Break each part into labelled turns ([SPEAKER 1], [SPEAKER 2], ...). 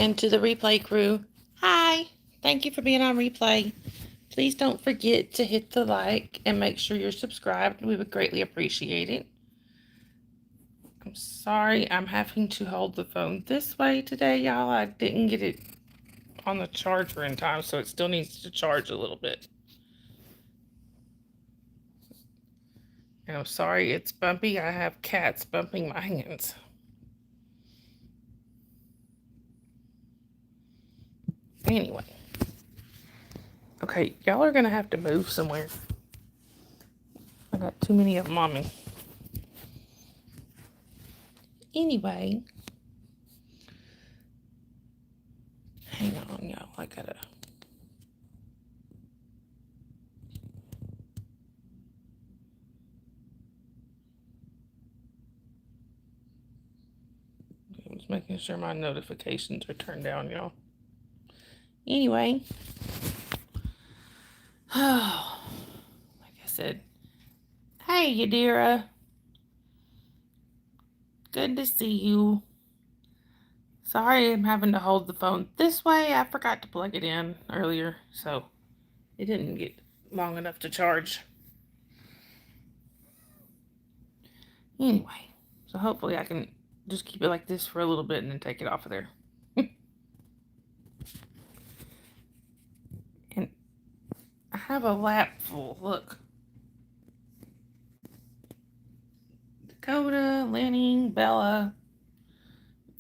[SPEAKER 1] And to the replay crew, hi! Thank you for being on replay. Please don't forget to hit the like and make sure you're subscribed. We would greatly appreciate it. I'm sorry I'm having to hold the phone this way today, y'all. I didn't get it on the charger in time, so it still needs to charge a little bit. And I'm sorry it's bumpy. I have cats bumping my hands. Anyway. Okay, y'all are going to have to move somewhere. I got too many of them on me. Anyway. Hang on, y'all. I gotta... I'm just making sure my notifications are turned down, y'all. Anyway. Oh, like I said. Hey, Yadira. Good to see you. Sorry I'm having to hold the phone this way. I forgot to plug it in earlier, so it didn't get long enough to charge. Anyway, so hopefully I can just keep it like this for a little bit and then take it off of there. And I have a lap full. Look. Dakota, Lenny, Bella,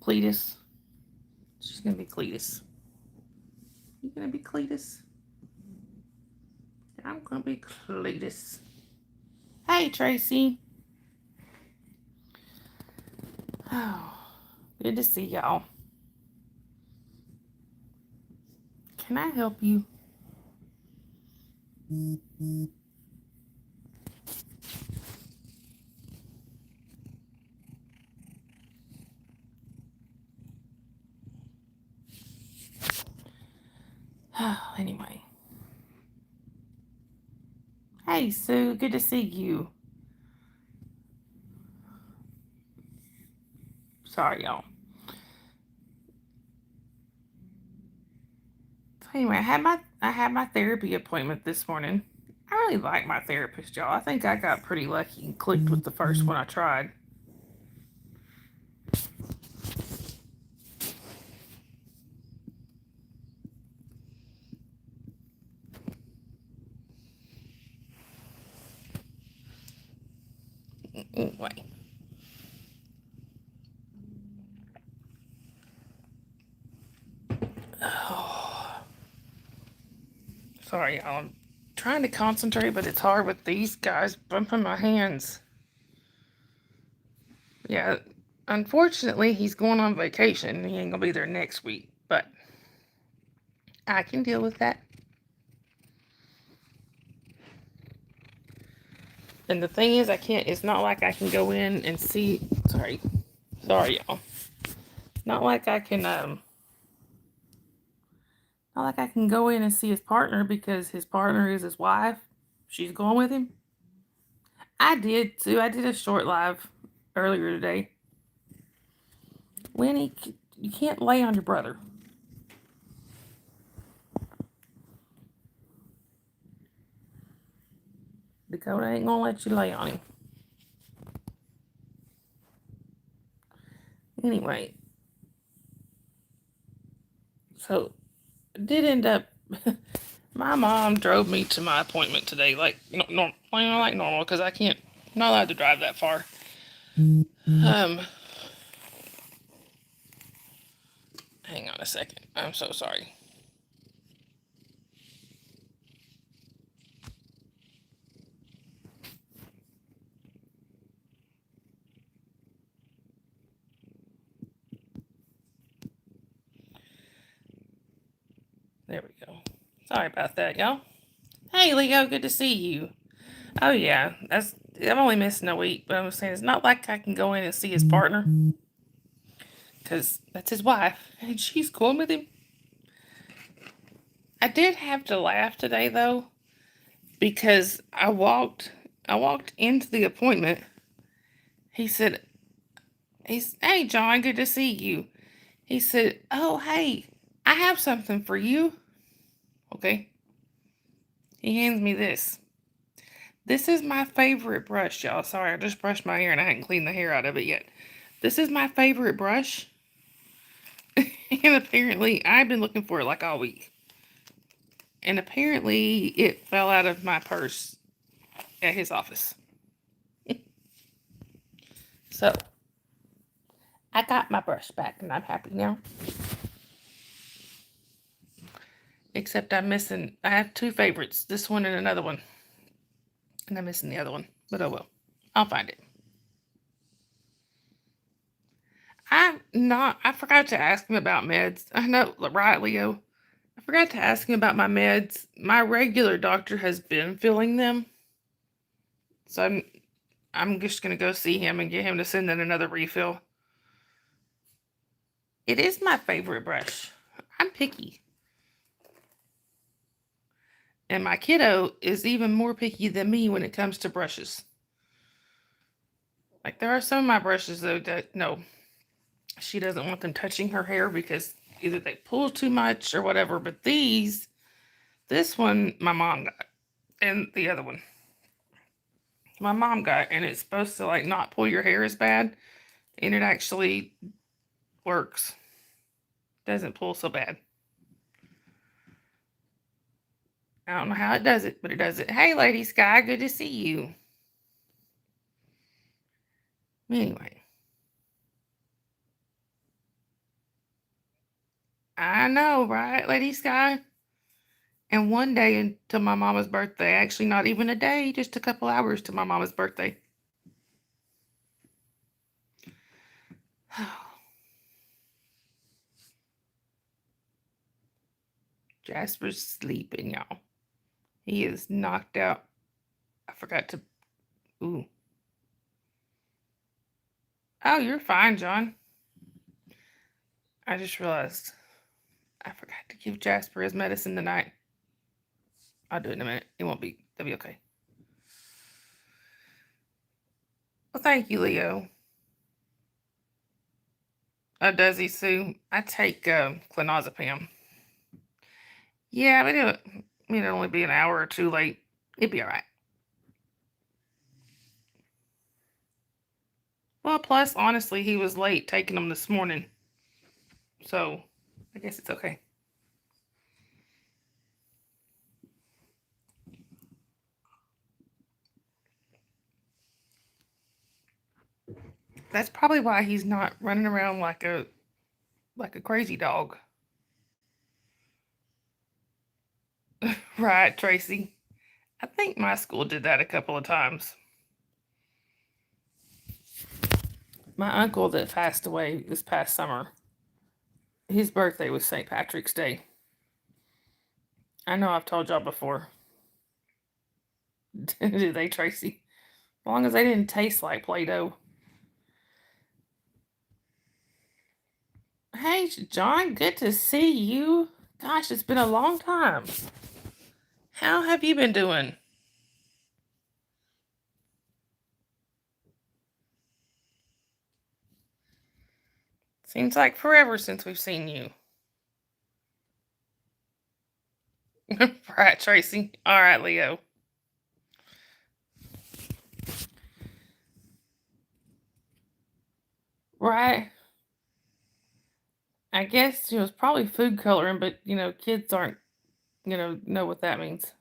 [SPEAKER 1] Cletus. She's going to be Cletus. You going to be Cletus? I'm going to be Cletus. Hey, Tracy. Oh, good to see y'all. Can I help you? Oh, anyway. Hey, Sue. Good to see you. Sorry, y'all. So anyway, I had my therapy appointment this morning. I really like my therapist, y'all. I think I got pretty lucky and clicked with the first one I tried. Anyway. Oh. Sorry, y'all. I'm trying to concentrate, but it's hard with these guys bumping my hands. Yeah, unfortunately, he's going on vacation. He ain't gonna be there next week, but I can deal with that. And the thing is, it's not like I can go in and see, sorry, y'all. Not like I can, not like I can go in and see his partner because his partner is his wife. She's going with him. I did too. I did a short live earlier today. Winnie, you can't lay on your brother. Dakota ain't gonna let you lay on him. Anyway, so I did end up. My mom drove me to my appointment today, like normal, because I'm not allowed to drive that far. Hang on a second. I'm so sorry. There we go. Sorry about that, y'all. Hey, Leo, good to see you. Oh yeah, I'm only missing a week, but I'm saying it's not like I can go in and see his partner, because that's his wife, and she's cool with him. I did have to laugh today though, because I walked into the appointment. Hey John, good to see you. He said, "Oh, hey, I have something for you." Okay. He hands me this. This is my favorite brush, y'all. Sorry, I just brushed my hair and I hadn't cleaned the hair out of it yet. This is my favorite brush. And apparently, I've been looking for it like all week. And apparently, it fell out of my purse at his office. So, I got my brush back and I'm happy now. Except I have two favorites. This one and another one. And I'm missing the other one. But oh well. I'll find it. I forgot to ask him about meds. I know, right, Leo? I forgot to ask him about my meds. My regular doctor has been filling them. So I'm just gonna go see him and get him to send in another refill. It is my favorite brush. I'm picky. And my kiddo is even more picky than me when it comes to brushes. Like, there are some of my brushes, though, that, no, she doesn't want them touching her hair because either they pull too much or whatever. But this one, my mom got. And the other one, my mom got. And it's supposed to, like, not pull your hair as bad. And it actually works. Doesn't pull so bad. I don't know how it does it, but it does it. Hey, Lady Sky, good to see you. Anyway. I know, right, Lady Sky? And one day until my mama's birthday. Actually, not even a day, just a couple hours to my mama's birthday. Jasper's sleeping, y'all. He is knocked out. I forgot to. Ooh. Oh, you're fine, John. I just realized I forgot to give Jasper his medicine tonight. I'll do it in a minute. It'll be okay. Well, thank you, Leo. Does he, Sue? I take clonazepam. Yeah, but it'll only be an hour or two late. It'd be all right. Well, plus, honestly, he was late taking them this morning. So, I guess it's okay. That's probably why he's not running around like a crazy dog. Right, Tracy? I think my school did that a couple of times. My uncle that passed away this past summer, his birthday was St. Patrick's Day. I know I've told y'all before. Do they, Tracy? As long as they didn't taste like Play-Doh. Hey, John, good to see you. Gosh, it's been a long time. How have you been doing? Seems like forever since we've seen you. Right, Tracy. All right, Leo. Right. I guess it was probably food coloring, but kids aren't, know what that means.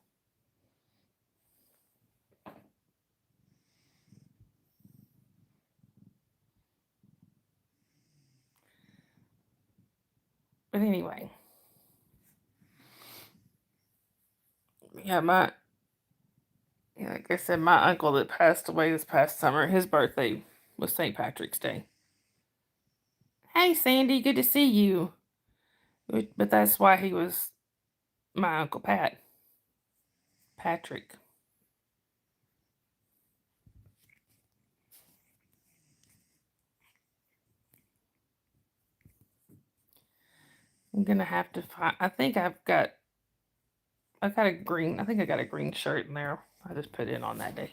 [SPEAKER 1] But anyway, yeah, like I said, my uncle that passed away this past summer, his birthday was St. Patrick's Day. Hey, Sandy, good to see you. But that's why he was my Uncle Patrick. I'm gonna have to find. I got a green. I think I got a green shirt in there. I just put it on that day.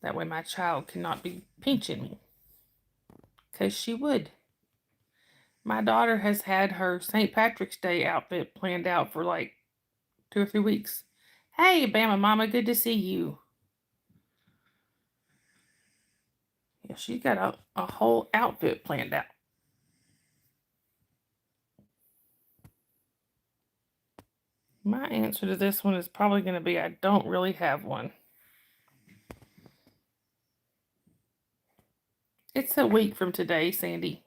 [SPEAKER 1] That way, my child cannot be pinching me, cause she would. My daughter has had her St. Patrick's Day outfit planned out for like 2 or 3 weeks. Hey, Bama Mama, good to see you. Yeah, she's got a whole outfit planned out. My answer to this one is probably going to be I don't really have one. It's a week from today, Sandy.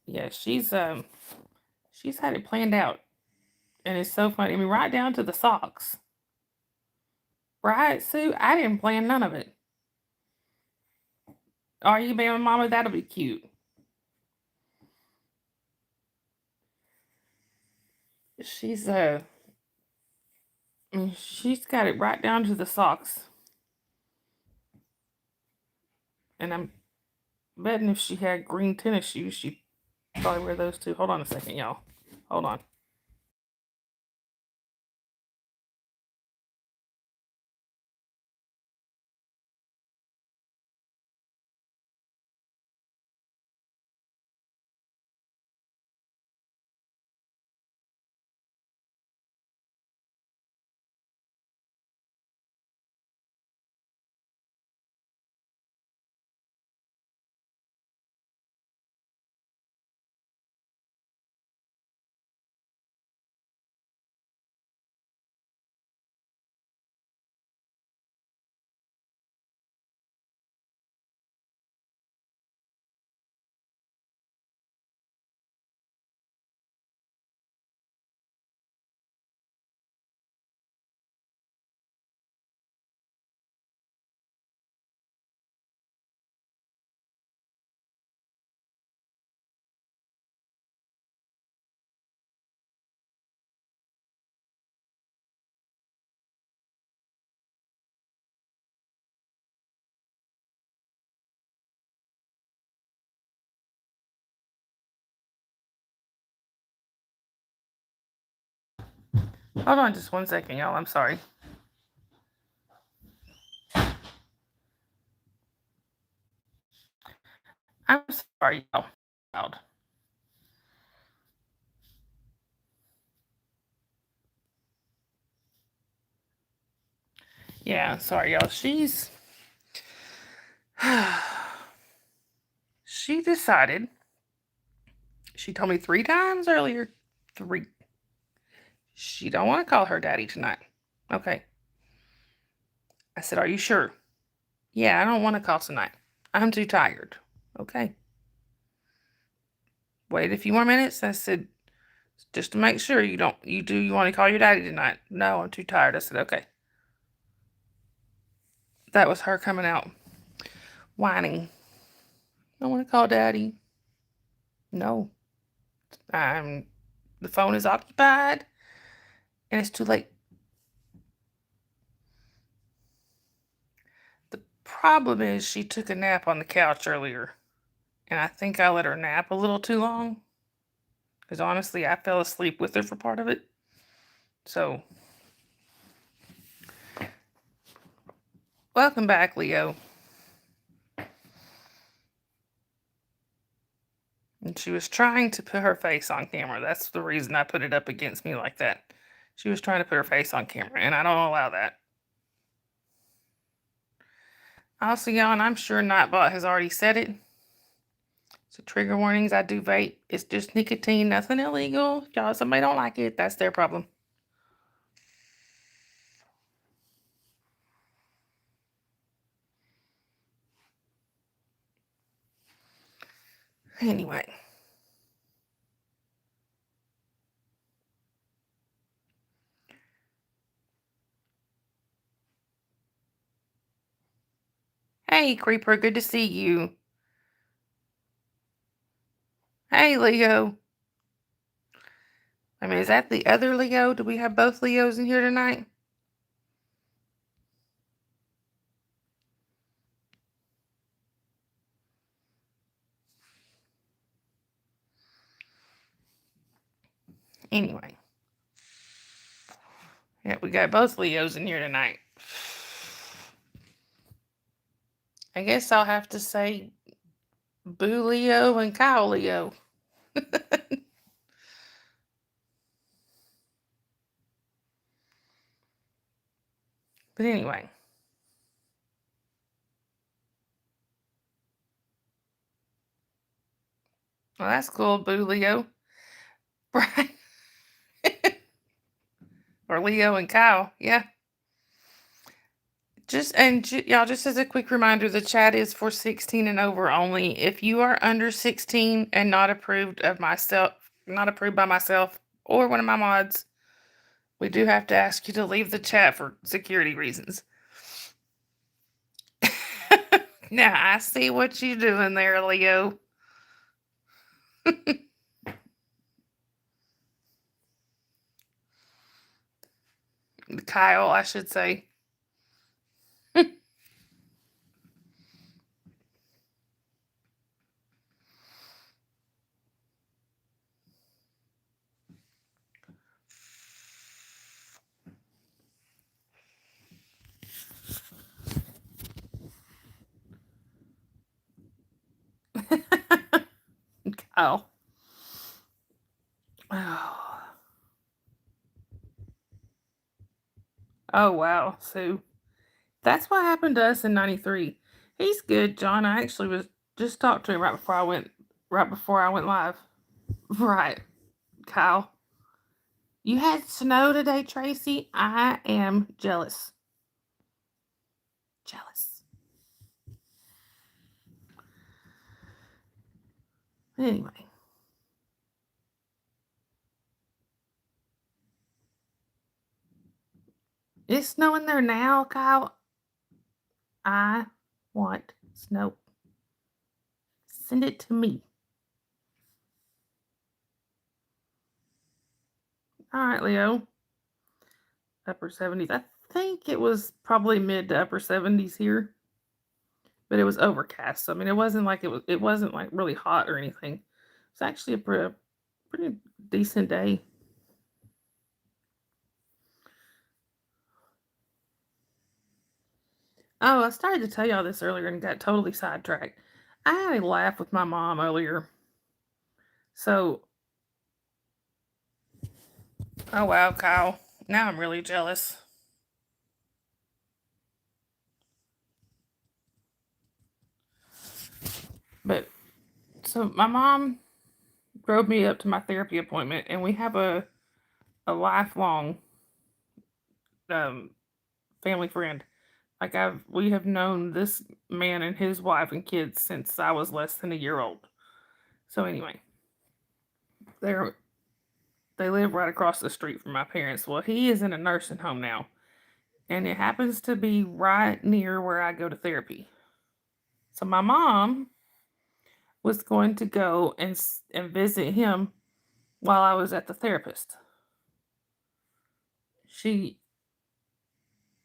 [SPEAKER 1] Yeah, she's had it planned out. And it's so funny. I mean, right down to the socks. Right, Sue? I didn't plan none of it. Are you, Bama Mama? That'll be cute. She's she's got it right down to the socks. And I'm betting if she had green tennis shoes, she'd probably wear those too. Hold on a second, y'all. Hold on. Hold on just one second, y'all. I'm sorry. I'm sorry, y'all. Loud. Yeah, sorry, y'all. She decided. She told me 3 times earlier. 3. She don't want to call her daddy tonight. Okay. I said, "Are you sure?" "Yeah, I don't want to call tonight. I'm too tired." Okay. Wait a few more minutes. I said, "Just to make sure you want to call your daddy tonight?" "No, I'm too tired." I said, "Okay." That was her coming out whining. "I want to call daddy." "No. The phone is occupied and it's too late." The problem is she took a nap on the couch earlier, and I think I let her nap a little too long. Because honestly, I fell asleep with her for part of it. So, welcome back, Leo. And she was trying to put her face on camera. That's the reason I put it up against me like that. She was trying to put her face on camera, and I don't allow that. Also, y'all, and I'm sure Nightbot has already said it. So, trigger warnings, I do vape. It's just nicotine, nothing illegal. Y'all, somebody don't like it, that's their problem. Anyway. Hey, Creeper, good to see you. Hey, Leo. I mean, is that the other Leo? Do we have both Leos in here tonight? Anyway. Yeah, we got both Leos in here tonight. I guess I'll have to say Boo Leo and Kyle Leo. But anyway, well, that's cool, Boo Leo. Right. Or Leo and Kyle. Yeah. Y'all, just as a quick reminder, the chat is for 16 and over only. If you are under 16 and not approved by myself or one of my mods, we do have to ask you to leave the chat for security reasons. Now, I see what you're doing there, Leo. Kyle, I should say. Kyle. Oh. Oh, wow. So that's what happened to us in 93. He's good, John. I actually was just talked to him right before I went live. Right, Kyle. You had snow today, Tracy. I am jealous. Jealous. Anyway. It's snowing there now, Kyle. I want snow. Send it to me. All right, Leo. Upper 70s. I think it was probably mid to upper 70s here. But it was overcast. So I mean it wasn't like it wasn't like really hot or anything. It's actually a pretty decent day. Oh, I started to tell y'all this earlier and got totally sidetracked. I had a laugh with my mom earlier. So, oh wow, Kyle. Now I'm really jealous. But so my mom drove me up to my therapy appointment, and we have a lifelong um, family friend. Like we have known this man and his wife and kids since I was less than a year old. So anyway, they're they live right across the street from my parents. Well, he is in a nursing home now, and it happens to be right near where I go to therapy. So my mom was going to go and visit him while I was at the therapist. She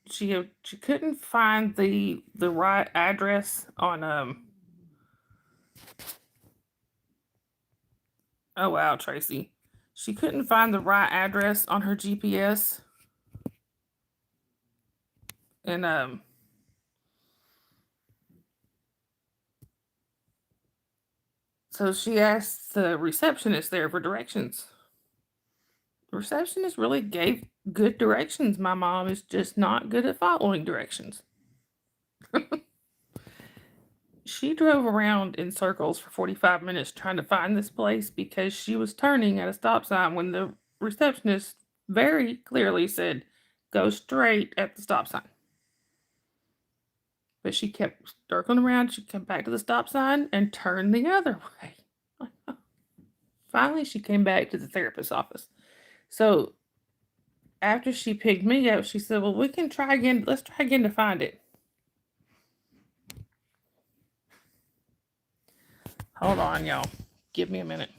[SPEAKER 1] she couldn't find the right address on oh wow, Tracy. She couldn't find the right address on her GPS, and so she asked the receptionist there for directions. The receptionist really gave good directions. My mom is just not good at following directions. She drove around in circles for 45 minutes trying to find this place because she was turning at a stop sign when the receptionist very clearly said, "Go straight at the stop sign." But she kept circling around. She came back to the stop sign and turned the other way. Finally, she came back to the therapist's office. So after she picked me up, she said, "Well, we can try again. Let's try again to find it." Hold on, y'all. Give me a minute.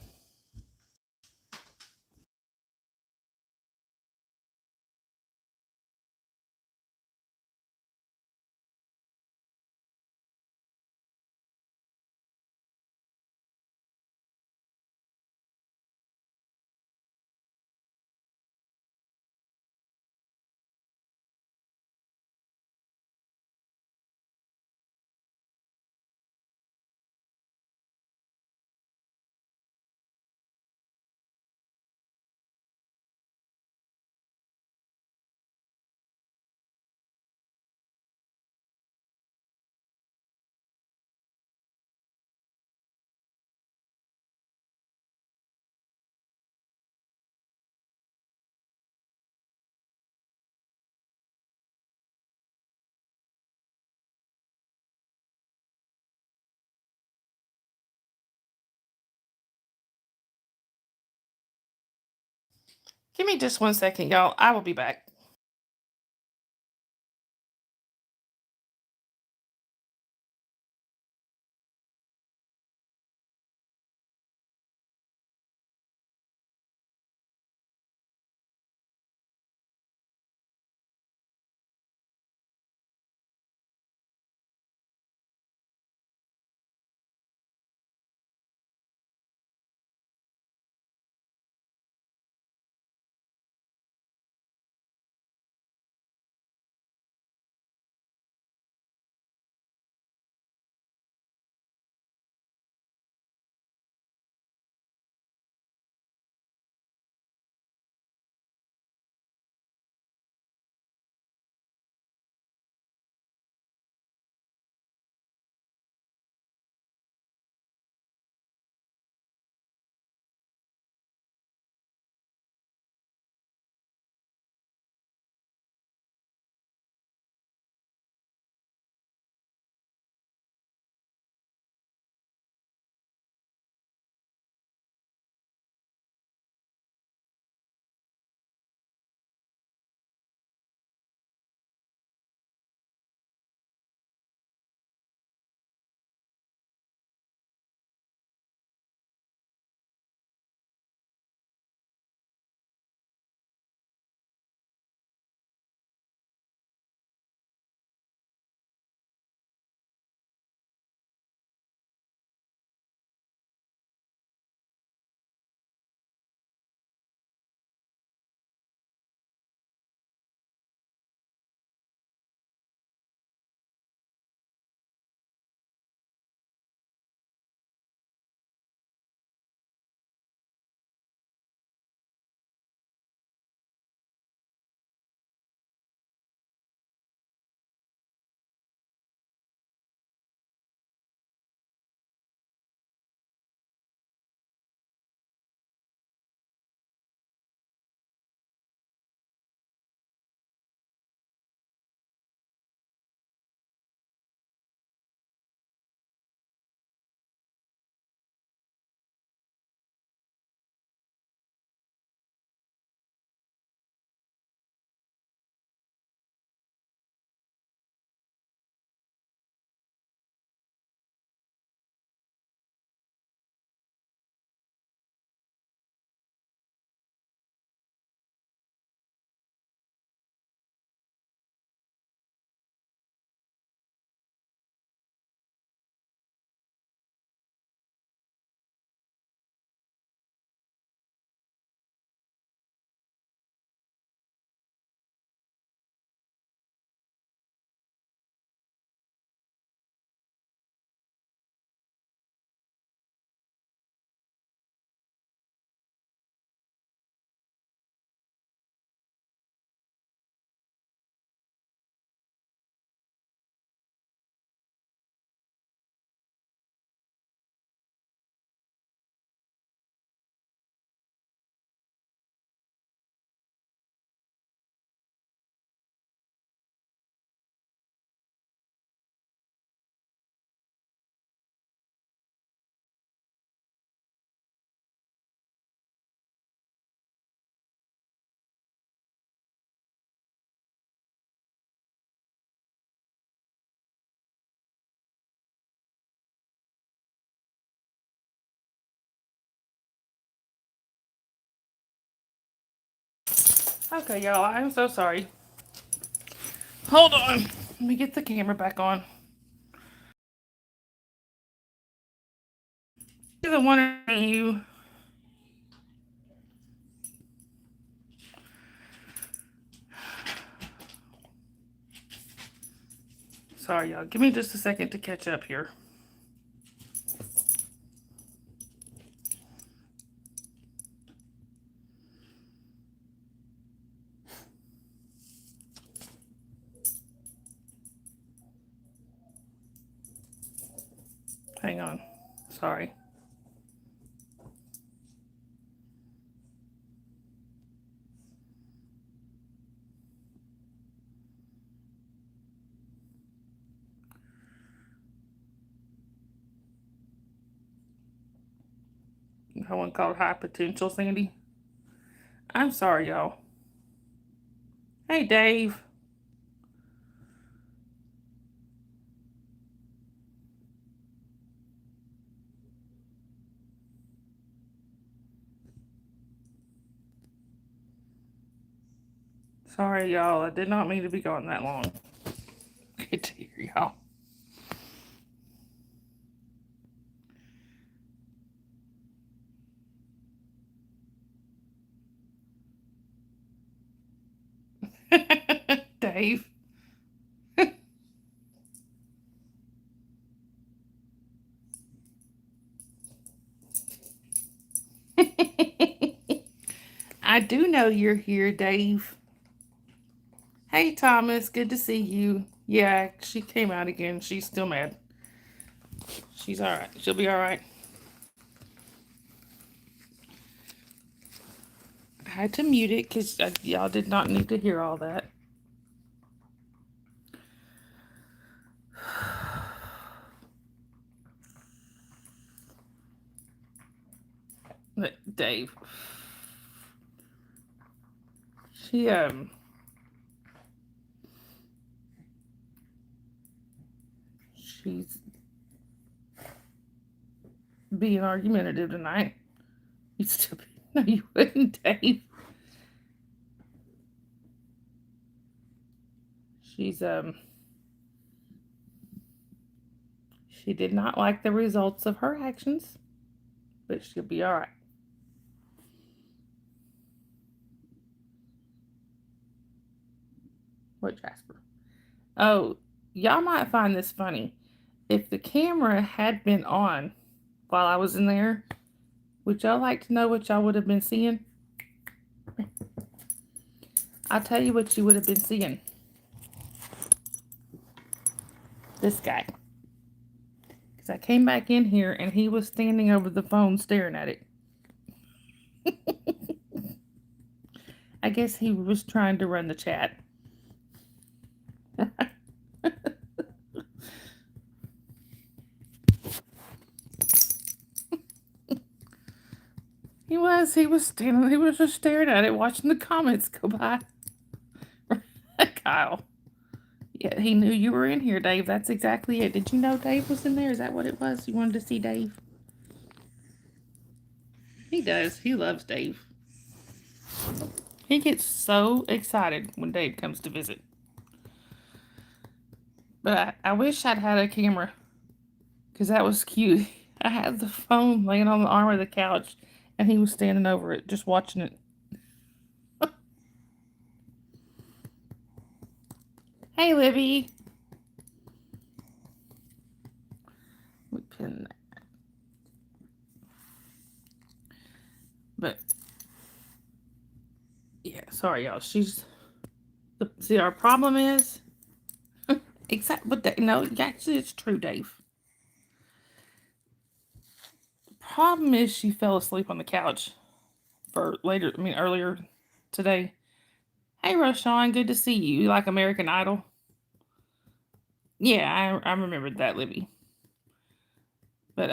[SPEAKER 1] Give me just 1 second, y'all. I will be back. Okay, y'all, I'm so sorry. Hold on. Let me get the camera back on. Either one of you. Sorry, y'all. Give me just a second to catch up here. Hang on. Sorry. That one called high potential, Sandy. I'm sorry, y'all. Hey, Dave. Sorry, y'all. I did not mean to be gone that long. Good to hear y'all. Dave. I do know you're here, Dave. Hey, Thomas. Good to see you. Yeah, she came out again. She's still mad. She's all right. She'll be all right. I had to mute it because y'all did not need to hear all that. But Dave, she she's being argumentative tonight. You still be, no, you wouldn't, Dave. She's she did not like the results of her actions, but she'll be all right. What, Jasper? Oh, y'all might find this funny. If the camera had been on while I was in there, would y'all like to know what y'all would have been seeing? I'll tell you what you would have been seeing. This guy. Because I came back in here and he was standing over the phone staring at it. I guess he was trying to run the chat. He was standing, he was just staring at it, watching the comments go by. Kyle. Yeah, he knew you were in here, Dave. That's exactly it. Did you know Dave was in there? Is that what it was? You wanted to see Dave? He does. He loves Dave. He gets so excited when Dave comes to visit. But I wish I'd had a camera because that was cute. I had the phone laying on the arm of the couch and he was standing over it just watching it. Hey, Libby. We pin that. But yeah, sorry, y'all. See, our problem is exactly. But no, actually, it's true, Dave. The problem is she fell asleep on the couch for later. I mean, earlier today. Hey, Roshan, good to see you. You like American Idol? Yeah, I remembered that, Libby. But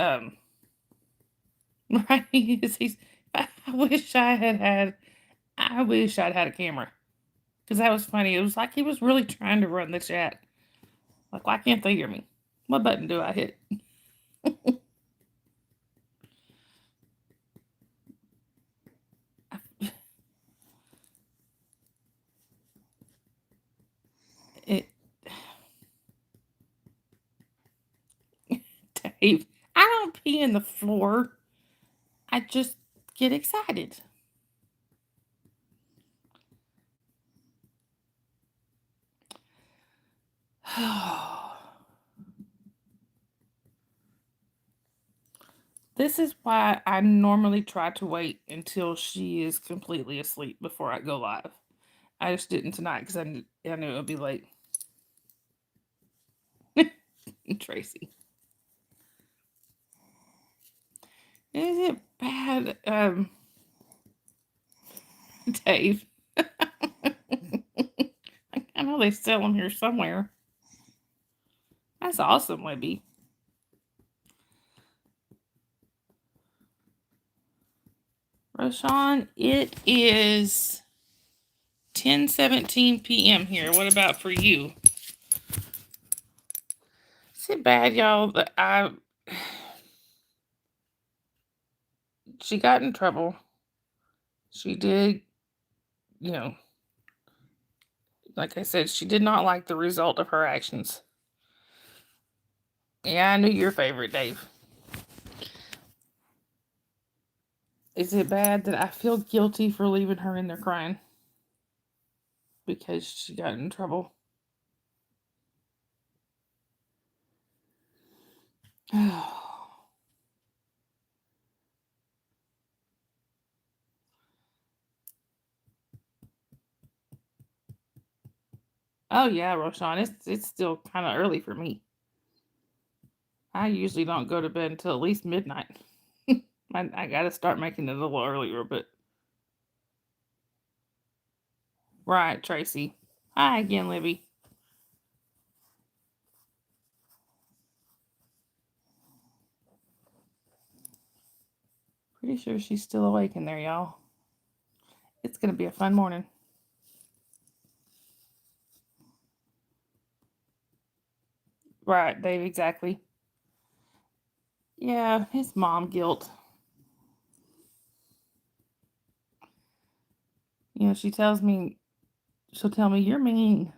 [SPEAKER 1] right? He's, I wish I wish I'd had a camera because that was funny. It was like he was really trying to run the chat. Like, why can't they hear me? What button do I hit? It, Dave, I don't pee in the floor. I just get excited. This is why I normally try to wait until she is completely asleep before I go live. I just didn't tonight because I knew it would be late. Tracy. Is it bad, Dave? I know they sell them here somewhere. That's awesome, Libby. Roshan, it is 10:17 p.m. here. What about for you? Is it bad, y'all, that she got in trouble. She did, you know, like I said, she did not like the result of her actions. Yeah, I knew your favorite, Dave. Is it bad that I feel guilty for leaving her in there crying? Because she got in trouble. Oh yeah, Roshan, it's still kind of early for me. I usually don't go to bed until at least midnight. I got to start making it a little earlier, but right, Tracy. Hi again, Libby. Pretty sure she's still awake in there, y'all. It's gonna be a fun morning. Right, Dave, exactly. Yeah, his mom guilt. You know, she'll tell me, you're mean.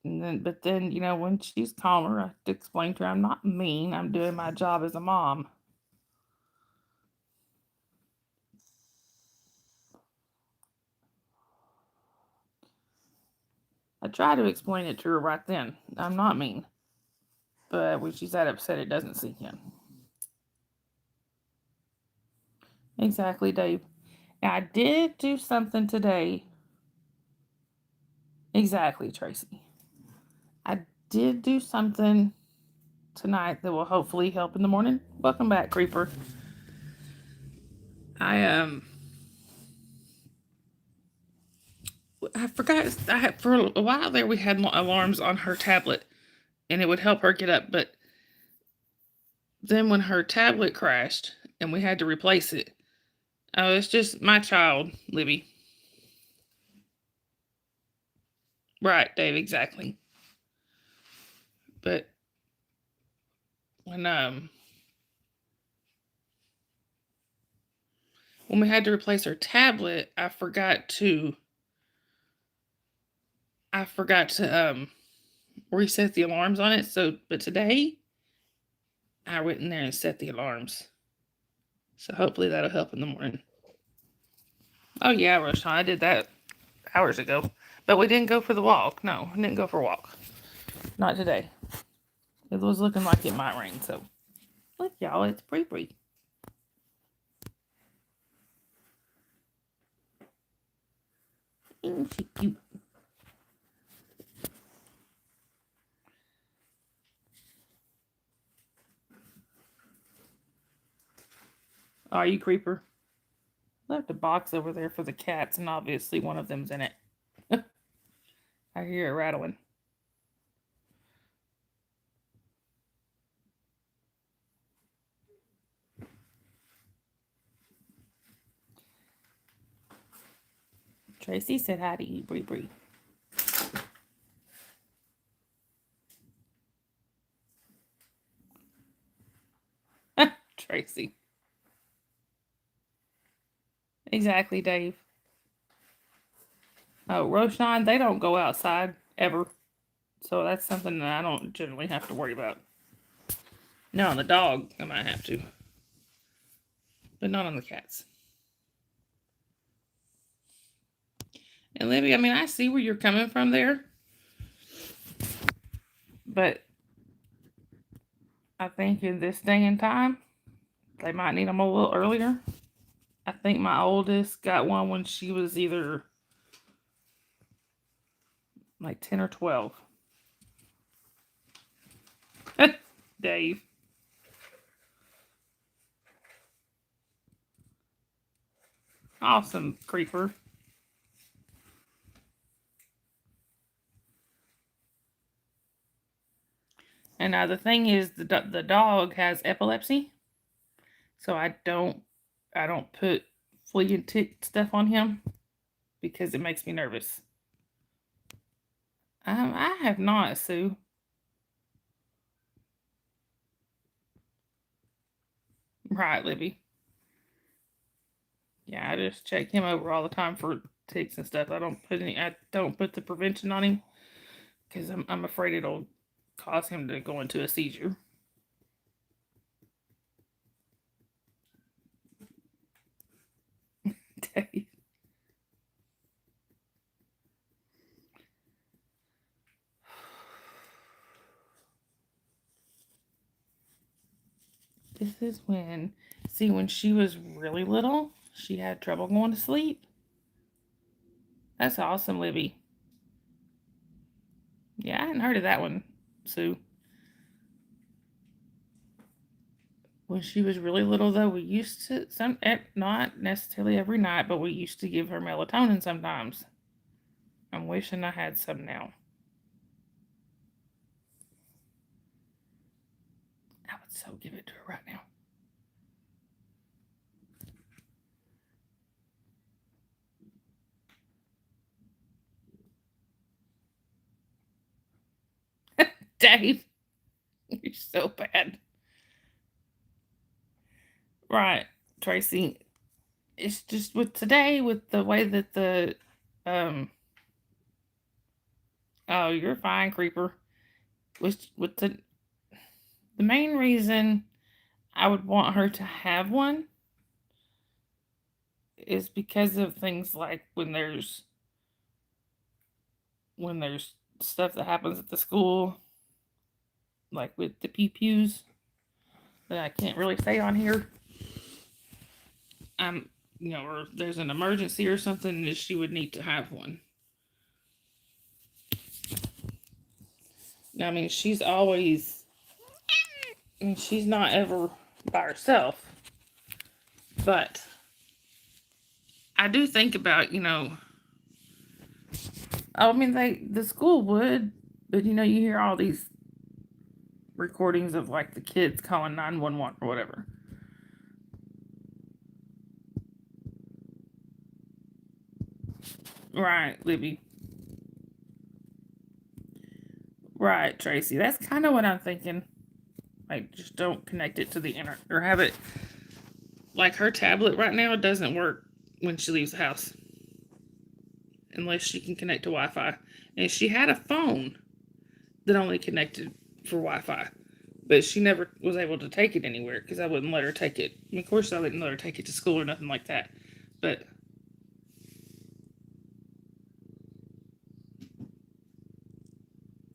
[SPEAKER 1] But then, you know, when she's calmer, I have to explain to her I'm not mean. I'm doing my job as a mom. I try to explain it to her right then. I'm not mean. But when she's that upset, it doesn't sink in. Exactly, Dave. Now, I did do something today. Exactly, Tracy. I did do something tonight that will hopefully help in the morning. Welcome back, Creeper. I forgot. For a while there, we had alarms on her tablet, and it would help her get up. But then when her tablet crashed and we had to replace it, oh, it's just my child, Libby. Right, Dave, exactly. But when we had to replace her tablet, I forgot to reset the alarms on it. So, but today I went in there and set the alarms. So hopefully that'll help in the morning. Oh yeah, Roshan, I did that hours ago. But we didn't go for the walk. No, we didn't go for a walk. Not today. It was looking like it might rain, so look y'all, it's pretty. Isn't she cute? Are you, Creeper? Left a box over there for the cats, and obviously one of them's in it. I hear it rattling. Tracy said hi to you, Bree. Tracy. Exactly, Dave. Oh, Roshan, they don't go outside ever. So that's something that I don't generally have to worry about. No, on the dog, I might have to. But not on the cats. And Libby, I mean, I see where you're coming from there. But I think in this day and time, they might need them a little earlier. I think my oldest got one when she was either like 10 or 12. Dave. Awesome, Creeper. And the thing is, the dog has epilepsy. So I don't put flea and tick stuff on him because it makes me nervous. I have not, Sue. Right, Libby. Yeah, I just check him over all the time for ticks and stuff. I don't put the prevention on him because I'm afraid it'll cause him to go into a seizure. Dave. This is when she was really little, she had trouble going to sleep. That's awesome, Libby. Yeah, I hadn't heard of that one, Sue. When she was really little, though, we used to not necessarily every night, but we used to give her melatonin sometimes. I'm wishing I had some now. I would so give it to her right now. Dave, you're so bad. Right, Tracy. It's just with today, with the way that um, oh, you're fine, Creeper. With the main reason I would want her to have one is because of things like when there's stuff that happens at the school, like with the pews that I can't really say on here. Or there's an emergency or something that she would need to have one. I mean, she's always, she's not ever by herself, but I do think about, I mean, the school would, but you hear all these recordings of like the kids calling 911 or whatever. Right, Libby. Right, Tracy. That's kind of what I'm thinking. Like, just don't connect it to the internet or have it. Like, her tablet right now doesn't work when she leaves the house unless she can connect to Wi Fi. And she had a phone that only connected for Wi Fi, but she never was able to take it anywhere because I wouldn't let her take it. I mean, of course, I didn't let her take it to school or nothing like that. But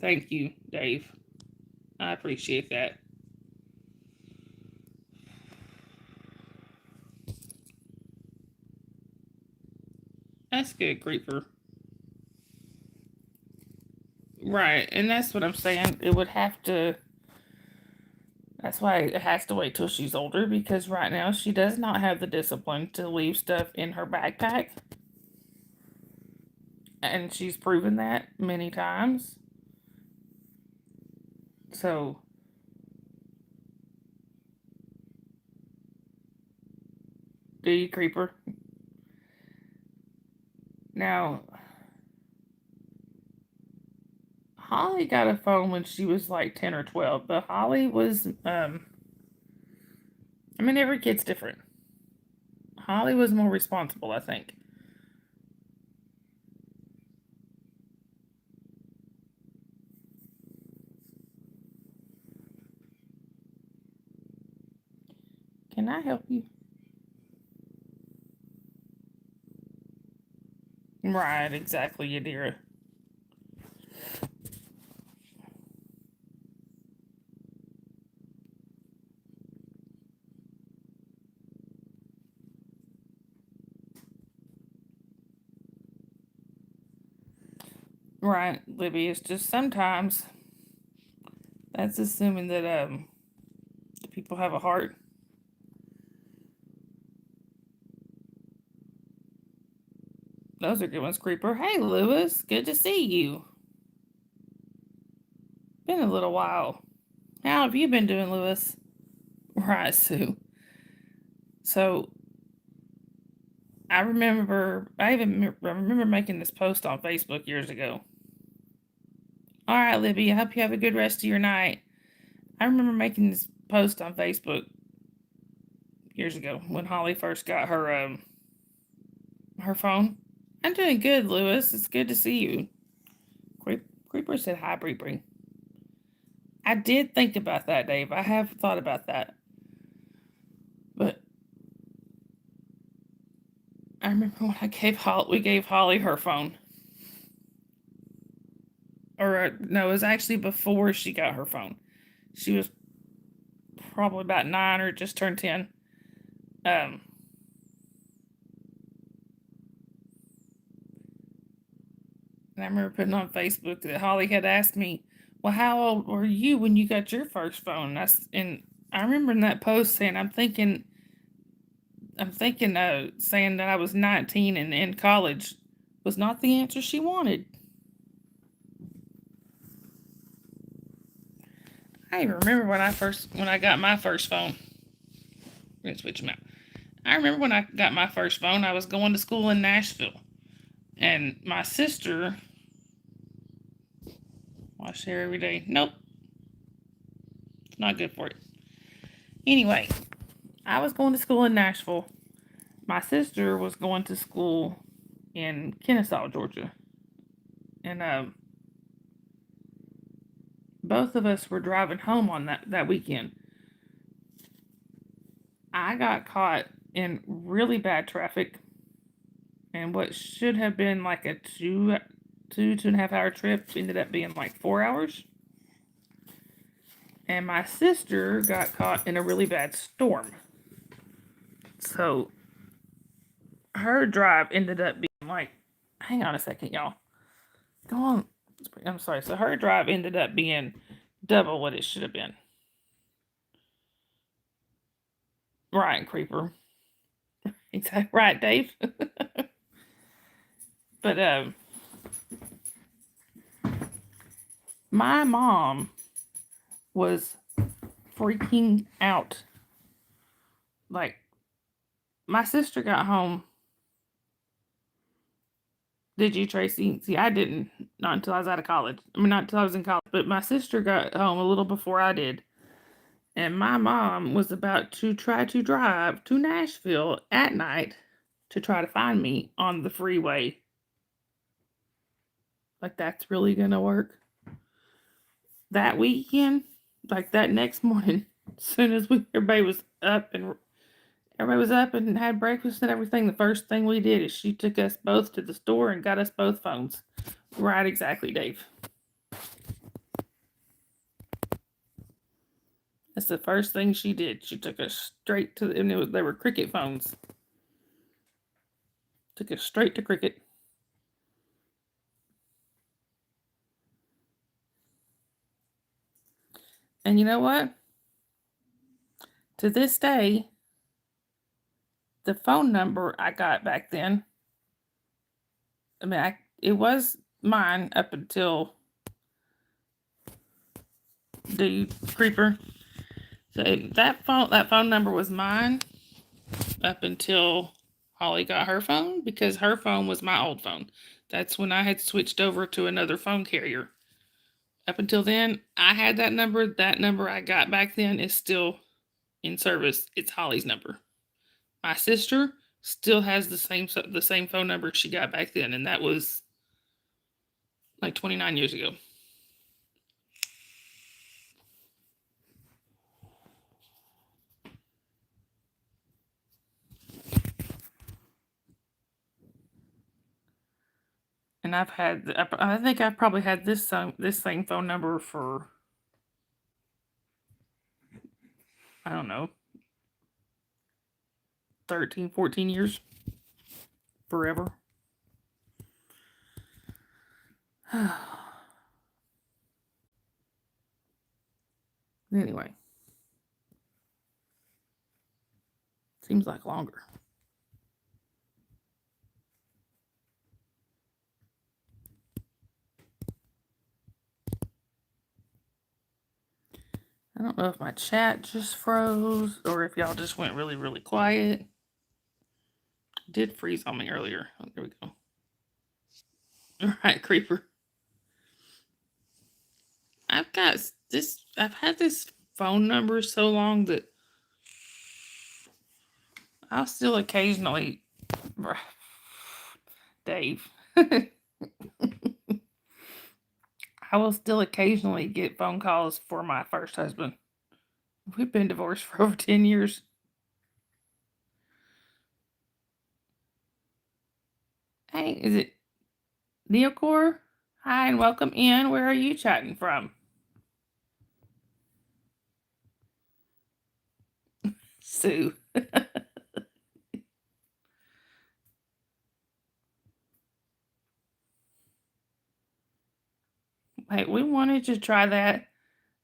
[SPEAKER 1] thank you, Dave. I appreciate that. That's good, Creeper. Right, and that's what I'm saying. It would have to. That's why it has to wait till she's older because right now she does not have the discipline to leave stuff in her backpack. And she's proven that many times. So, do you, Creeper? Now, Holly got a phone when she was like 10 or 12, but Holly was, I mean, every kid's different. Holly was more responsible, I think. Can I help you? Right, exactly, Yadira. Right, Libby. It's just sometimes that's assuming that the people have a heart. Those are good ones, Creeper. Hey, Lewis. Good to see you. Been a little while. How have you been doing, Lewis? Right, Sue. So I remember making this post on Facebook years ago. All right, Libby, I hope you have a good rest of your night. I remember making this post on Facebook years ago when Holly first got her phone. I'm doing good, Lewis. It's good to see you. Creeper said hi, Bree. I did think about that, Dave. I have thought about that. But I remember when we gave Holly her phone. Or no, it was actually before she got her phone. She was probably about 9 or just turned 10. And I remember putting on Facebook that Holly had asked me, "Well, how old were you when you got your first phone?" And I remember in that post saying, "I'm thinking, saying that I was 19 and in college was not the answer she wanted." I even remember when I got my first phone. We're gonna switch them out. I remember when I got my first phone, I was going to school in Nashville, and my sister. Wash hair every day. Nope, it's not good for it. Anyway, I was going to school in Nashville. My sister was going to school in Kennesaw, Georgia, and both of us were driving home on that weekend. I got caught in really bad traffic, and what should have been like a two and a half hour trip ended up being like 4 hours. And my sister got caught in a really bad storm. So her drive ended up being like, hang on a second, y'all. Go on. I'm sorry. So her drive ended up being double what it should have been. Right, Creeper. Exactly. Right, Dave. But my mom was freaking out. Like, my sister got home. Did you, Tracy? See, I didn't. Not until I was out of college. I mean, not until I was in college. But my sister got home a little before I did. And my mom was about to try to drive to Nashville at night to try to find me on the freeway. Like, that's really gonna work? That weekend, like that next morning, as soon as everybody was up and had breakfast and everything, the first thing we did is she took us both to the store and got us both phones. Right, exactly, Dave. That's the first thing she did. She took us straight to, and they were Cricket phones. Took us straight to Cricket. And you know what? To this day, the phone number I got back then, I mean, it was mine up until the Creeper. So that phone number was mine up until Holly got her phone, because her phone was my old phone. That's when I had switched over to another phone carrier. Up until then, I had that number. That number I got back then is still in service. It's Holly's number. My sister still has the same phone number she got back then, and that was like 29 years ago. And I think I've probably had this same phone number for, I don't know, 13, 14 years. Forever. Anyway. Seems like longer. I don't know if my chat just froze or if y'all just went really, really quiet. It did freeze on me earlier. Oh, there we go. All right, Creeper. I've got this. I've had this phone number so long that I'll still occasionally, Dave. I will still occasionally get phone calls for my first husband. We've been divorced for over 10 years. Hey, is it Neocore? Hi, and welcome in. Where are you chatting from? Sue. Hey, we wanted to try that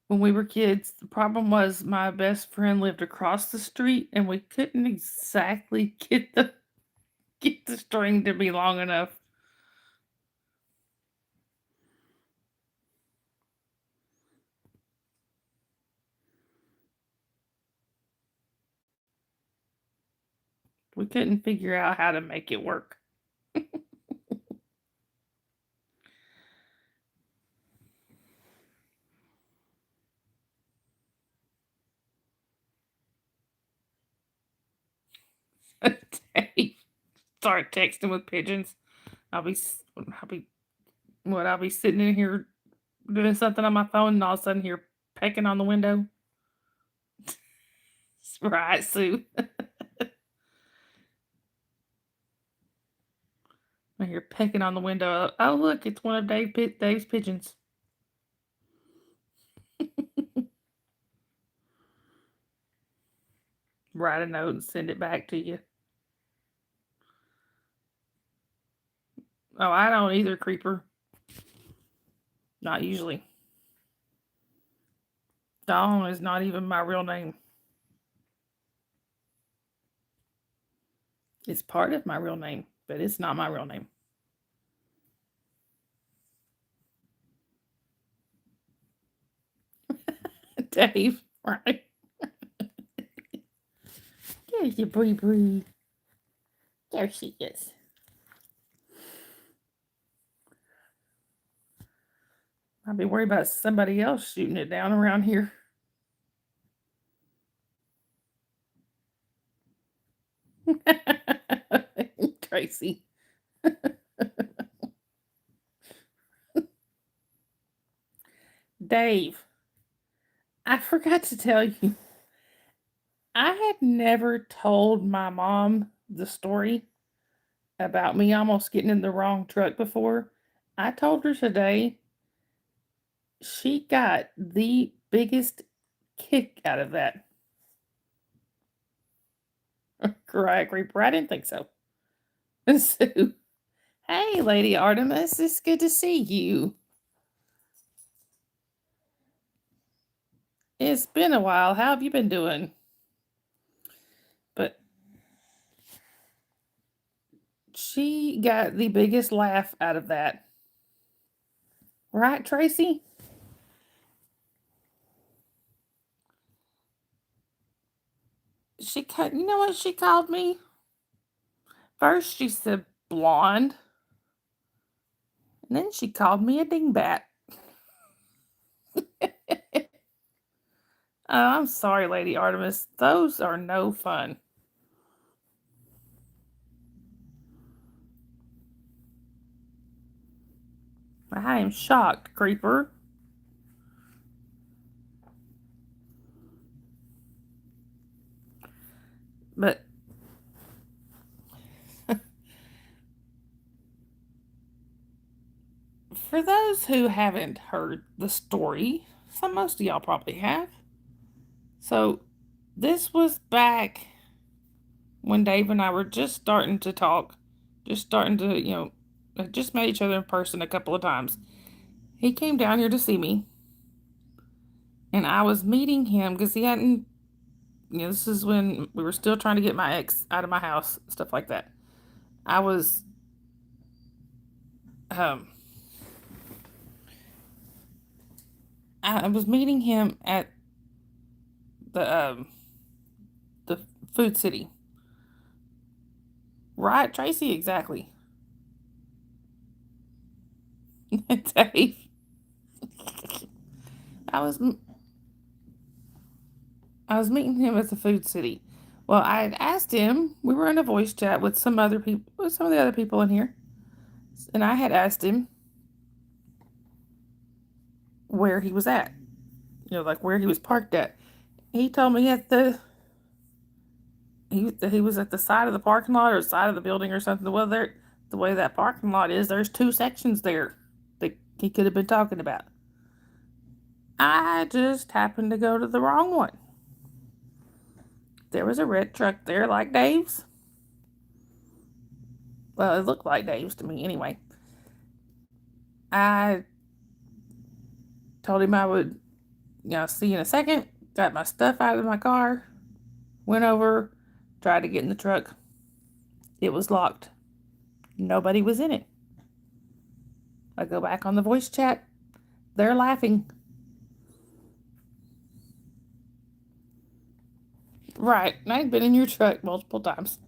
[SPEAKER 1] when we were kids. The problem was my best friend lived across the street and we couldn't exactly get the string to be long enough. We couldn't figure out how to make it work. Dave start texting with pigeons. I'll be I'll be sitting in here doing something on my phone and all of a sudden hear pecking on the window. Right, Sue. I hear pecking on the window. Oh, look, it's one of Dave's pigeons. Write a note and send it back to you. Oh, I don't either, Creeper. Not usually. Dawn is not even my real name. It's part of my real name, but it's not my real name. Dave, right? There's your Bree. There she is. I'll be worried about somebody else shooting it down around here. Tracy. Dave, I forgot to tell you, I had never told my mom the story about me almost getting in the wrong truck before. I told her today. She got the biggest kick out of that. Correct, Reaper. I didn't think so. Sue. Hey, Lady Artemis. It's good to see you. It's been a while. How have you been doing? But she got the biggest laugh out of that. Right, Tracy? You know what she called me? First she said blonde. And then she called me a dingbat. Oh, I'm sorry, Lady Artemis. Those are no fun. I am shocked, Creeper. But for those who haven't heard the story, most of y'all probably have. So this was back when Dave and I were just starting to talk, just starting to, just met each other in person a couple of times. He came down here to see me, and I was meeting him because he hadn't, this is when we were still trying to get my ex out of my house, stuff like that. I was, um, I was meeting him at the the food city. Right, Tracy, exactly. Dave. I was I was meeting him at the food city. Well, I had asked him. We were in a voice chat with some other people, with some of the other people in here, and I had asked him where he was at. Like where he was parked at. He told me he was at the side of the parking lot or side of the building or something. Well, there, the way that parking lot is, there's two sections there that he could have been talking about. I just happened to go to the wrong one. There was a red truck there, like Dave's. Well, it looked like Dave's to me anyway. I told him I would, see you in a second. Got my stuff out of my car, went over, tried to get in the truck. It was locked. Nobody was in it. I go back on the voice chat. They're laughing. Right. I've been in your truck multiple times.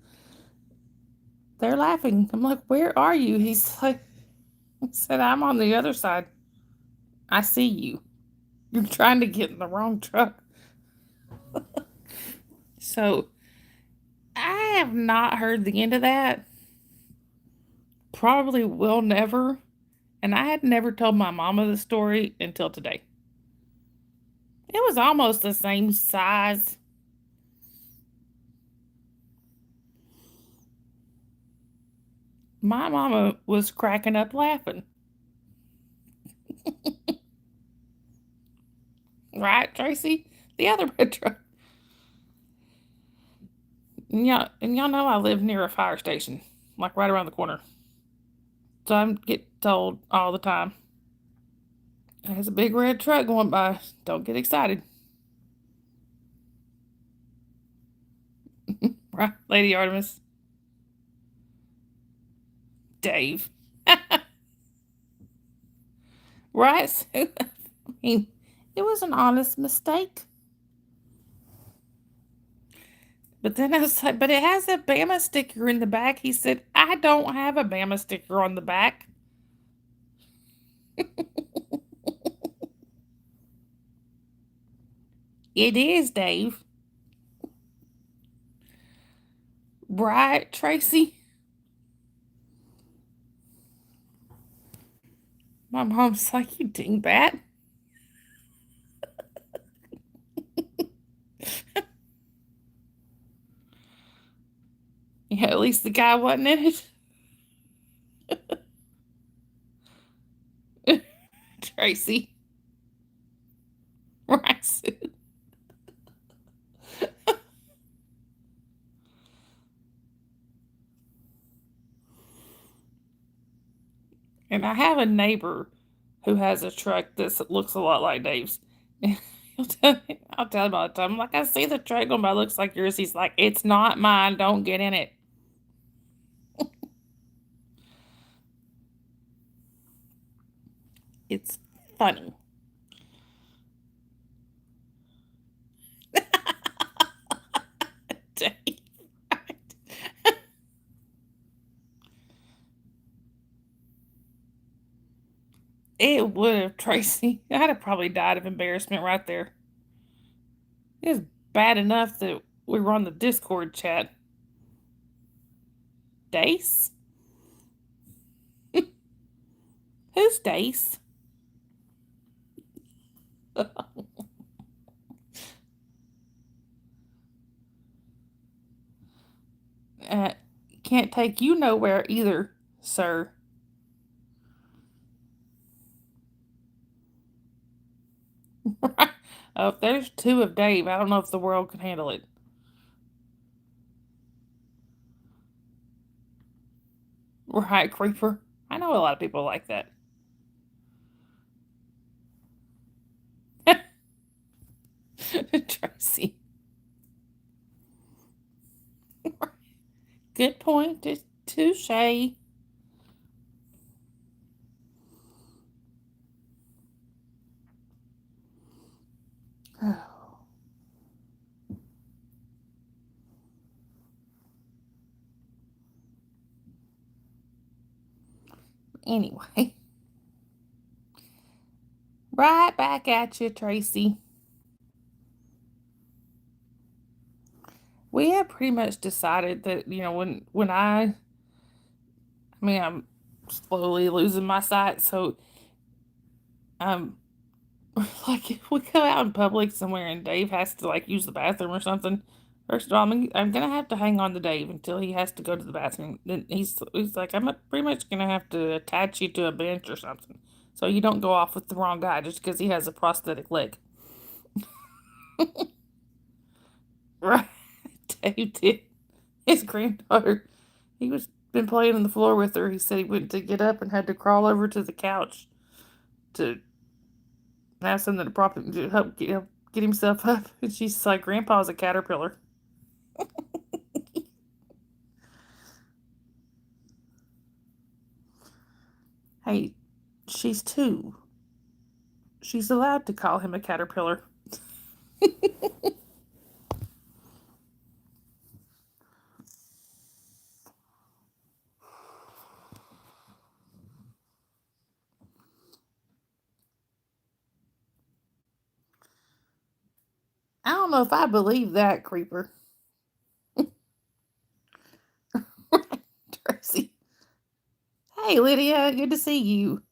[SPEAKER 1] They're laughing. I'm like, where are you? He's like, he said, I'm on the other side. I see you. You're trying to get in the wrong truck. So I have not heard the end of that. Probably will never. And I had never told my mama the story until today. It was almost the same size. My mama was cracking up laughing. Right, Tracy? The other red truck. And y'all know I live near a fire station, like right around the corner. So I get told all the time, there's a big red truck going by. Don't get excited. Right, Lady Artemis? Dave. Right? So, I mean, it was an honest mistake. But then I was like, but it has a Bama sticker in the back. He said, I don't have a Bama sticker on the back. It is, Dave. Right, Tracy? My mom's like, you dingbat. Yeah, at least the guy wasn't in it. Tracy. Right. And I have a neighbor who has a truck that looks a lot like Dave's. I'll tell him all the time. I'm like, I see the truck going by, looks like yours. He's like, it's not mine. Don't get in it. It's funny. Dave. It would have, Tracy. I'd have probably died of embarrassment right there. It was bad enough that we were on the Discord chat. Dace? Who's Dace? uh, can't take you nowhere either, sir. Oh, if there's two of Dave, I don't know if the world can handle it. Right, Creeper? I know a lot of people like that. Tracy. Good point. It's touche. Anyway, right back at you, Tracy. We have pretty much decided that, I'm slowly losing my sight, so um like if we go out in public somewhere and Dave has to like use the bathroom or something. First of all, I'm gonna have to hang on to Dave until he has to go to the bathroom. Then he's like, I'm pretty much gonna have to attach you to a bench or something, so you don't go off with the wrong guy just because he has a prosthetic leg. Right? Dave did. His granddaughter, he was been playing on the floor with her. He said he went to get up and had to crawl over to the couch to have something to prop him to help get himself up. And she's like, Grandpa's a caterpillar. Hey, she's 2. She's allowed to call him a caterpillar. I don't know if I believe that, Creeper. Tracy. Hey, Lydia, good to see you.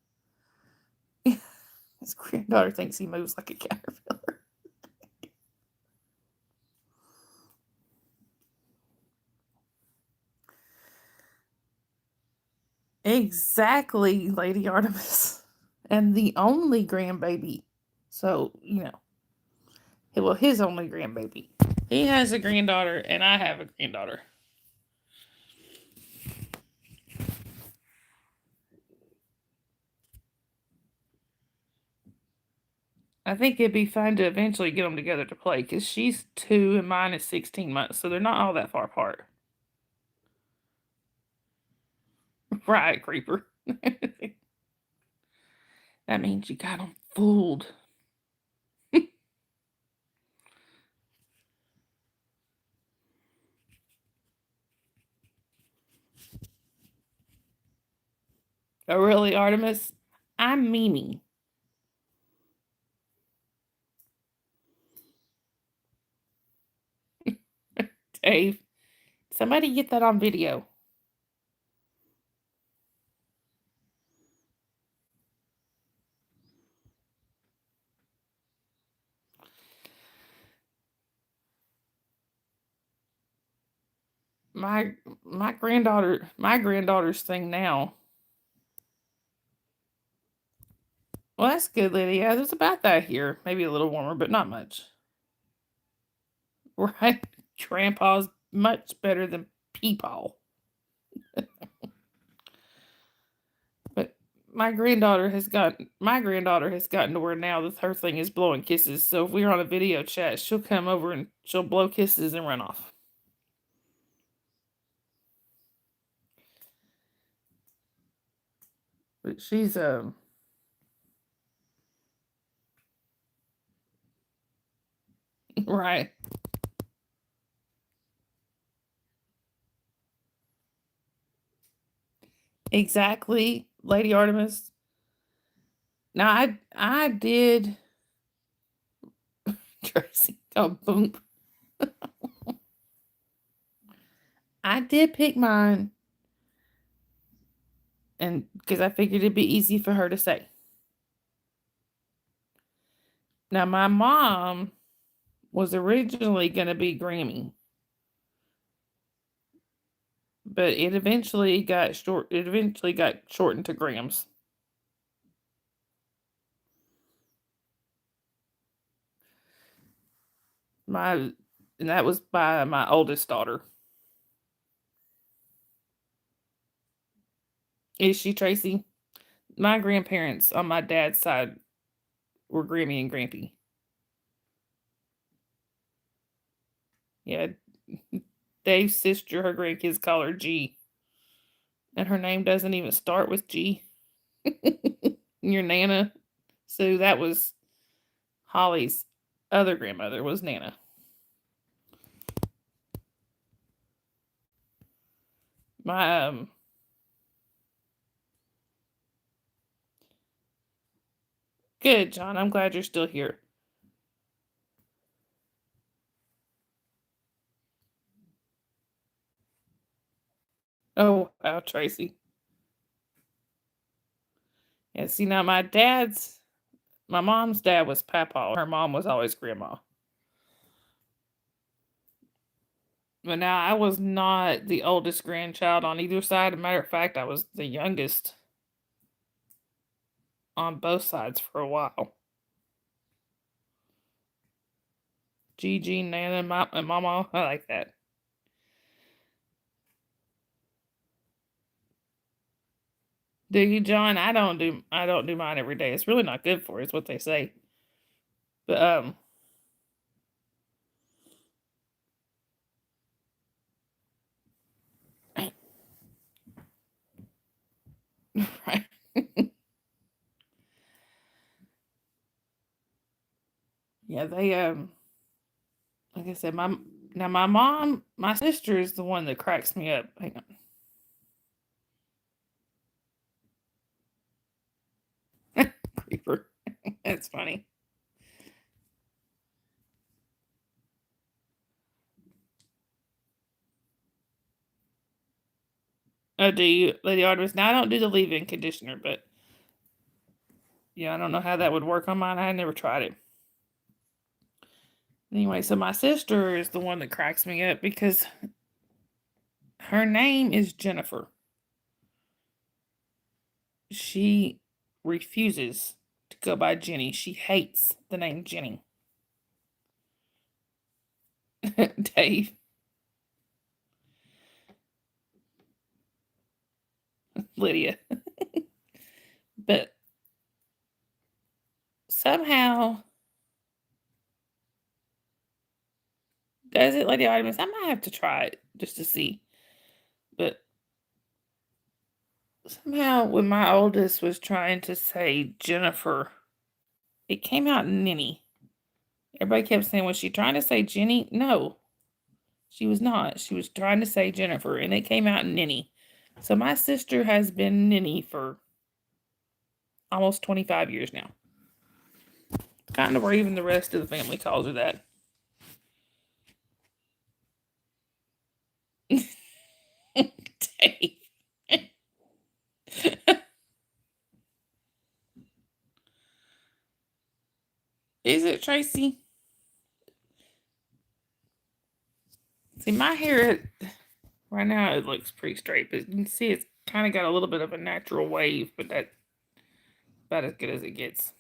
[SPEAKER 1] His granddaughter thinks he moves like a caterpillar. Exactly, Lady Artemis. And the only grandbaby. So, well, his only grandbaby. He has a granddaughter, and I have a granddaughter. I think it'd be fun to eventually get them together to play because she's 2 and mine is 16 months, so they're not all that far apart. Right, Creeper. That means you got them fooled. Oh, really, Artemis? I'm Mimi. Dave, somebody get that on video. My my granddaughter's thing now. Well, that's good, Lydia. There's about that here. Maybe a little warmer, but not much. Right? Grandpa's much better than Peepaw. But my granddaughter has gotten to where now that her thing is blowing kisses. So if we're on a video chat, she'll come over and she'll blow kisses and run off. But she's right. Exactly, Lady Artemis. Now I did Tracy. Oh, boom. I did pick mine, and because I figured it'd be easy for her to say. Now my mom was originally going to be Grammy, but It eventually got shortened to Grams. My and that was by my oldest daughter. Is she Tracy? My grandparents on my dad's side were Grammy and Grampy. Yeah, Dave's sister, her grandkids call her G, and her name doesn't even start with G. Your Nana. So that was Holly's other grandmother was Nana. My Good, John. I'm glad you're still here. Oh, wow, Tracy. Yeah, see, now my mom's dad was Papa. Her mom was always Grandma. But now I was not the oldest grandchild on either side. As a matter of fact, I was the youngest on both sides for a while. Gigi, Nana, and Mama. I like that. Do you, John? I don't do mine every day. It's really not good for you, is what they say. But right. Yeah, they like I said, my sister is the one that cracks me up. Hang on. Creeper. That's funny. Oh, do you, Lady Artemis? Now I don't do the leave-in conditioner, but yeah, I don't know how that would work on mine. I had never tried it. Anyway, so my sister is the one that cracks me up because her name is Jennifer. She refuses to go by Jenny. She hates the name Jenny. Dave, Lydia. But somehow, does it, Lady Artemis? I might have to try it just to see. But somehow, when my oldest was trying to say Jennifer, it came out Ninny. Everybody kept saying, was she trying to say Jenny? No, she was not. She was trying to say Jennifer, and it came out Ninny. So my sister has been Ninny for almost 25 years now. Kind of where even the rest of the family calls her that. Dave. Is it, Tracy? See, my hair right now it looks pretty straight, but you can see it's kind of got a little bit of a natural wave, but that's about as good as it gets.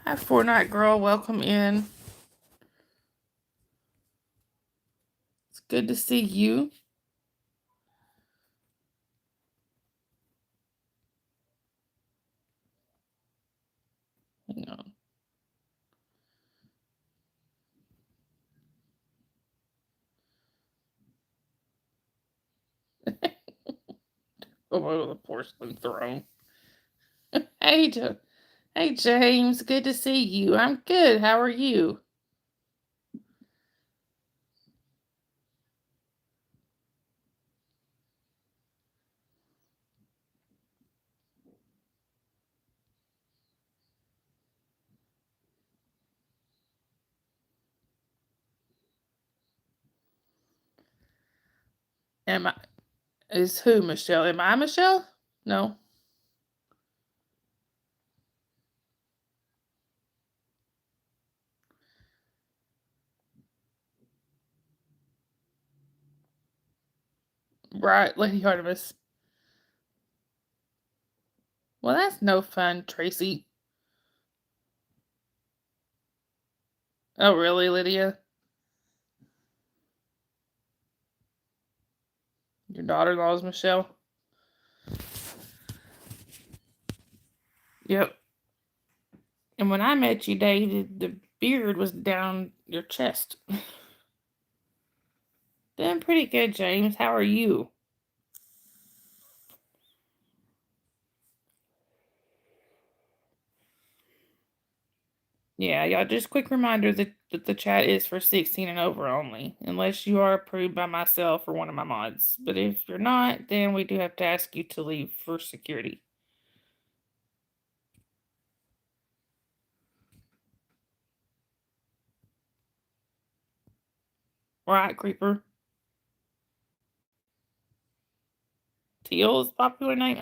[SPEAKER 1] Hi, Fortnite Girl. Welcome in. It's good to see you. Hang on. Oh, the porcelain throne. Hey, hey, James. Good to see you. I'm good. How are you? Am I? Is who, Michelle? Am I Michelle? No. Right, Lady Artemis. Well, that's no fun, Tracy. Oh, really, Lydia? Your daughter-in-law is Michelle? Yep. And when I met you, David, the beard was down your chest. Doing pretty good, James. How are you? Yeah, y'all, just quick reminder that the chat is for 16 and over only, unless you are approved by myself or one of my mods. But if you're not, then we do have to ask you to leave for security. Right, Creeper? Teal is a popular name?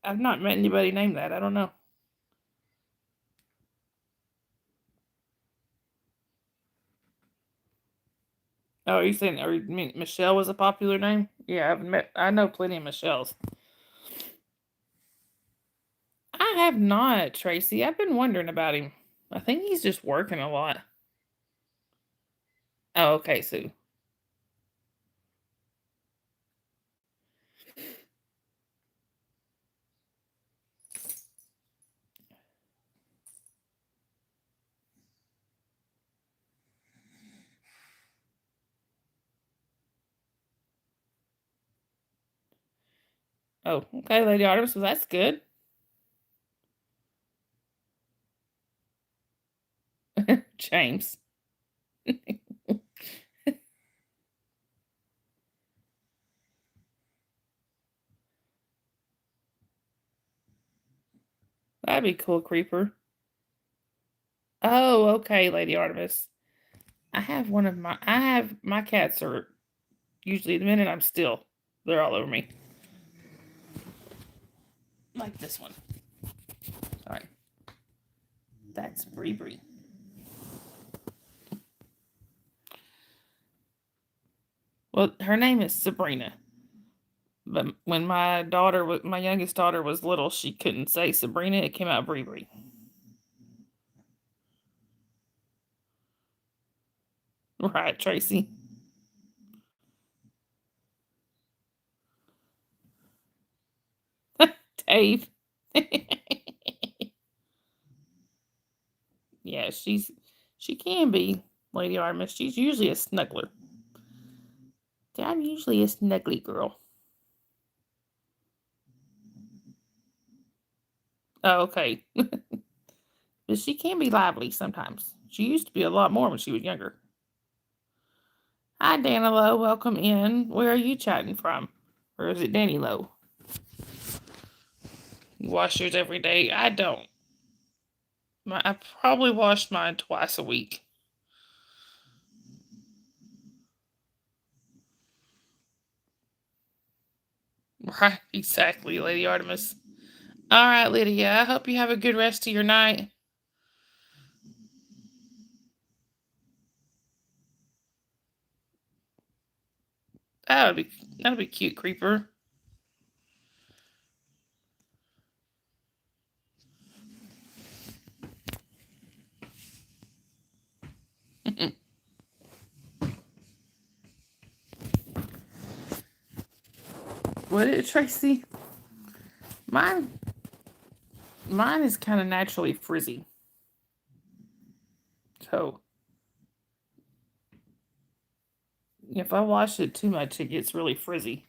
[SPEAKER 1] I've not met anybody named that. I don't know. Oh, are you saying, or you mean Michelle was a popular name? Yeah, I know plenty of Michelles. I have not, Tracy. I've been wondering about him. I think he's just working a lot. Oh, okay, Sue. Oh, okay, Lady Artemis, so that's good. James. That'd be cool, Creeper. Oh, okay, Lady Artemis. I have my cats are usually the minute I'm still, they're all over me. Like this one. Sorry. That's Bree Bree. Well, her name is Sabrina. But when my youngest daughter was little, she couldn't say Sabrina. It came out Bree Bree. Right, Tracy. Dave. Yeah, she can be, Lady Artemis. She's usually a snuggler. I'm usually a snuggly girl. Oh, okay. But she can be lively sometimes. She used to be a lot more when she was younger. Hi, Danilo. Welcome in. Where are you chatting from? Or is it Danny Low? You wash yours every day? I don't. I probably wash mine twice a week. Right, exactly, Lady Artemis. All right, Lydia. I hope you have a good rest of your night. That'll be cute, Creeper. What is it, Tracy? Mine mine is kind of naturally frizzy. So if I wash it too much, it gets really frizzy.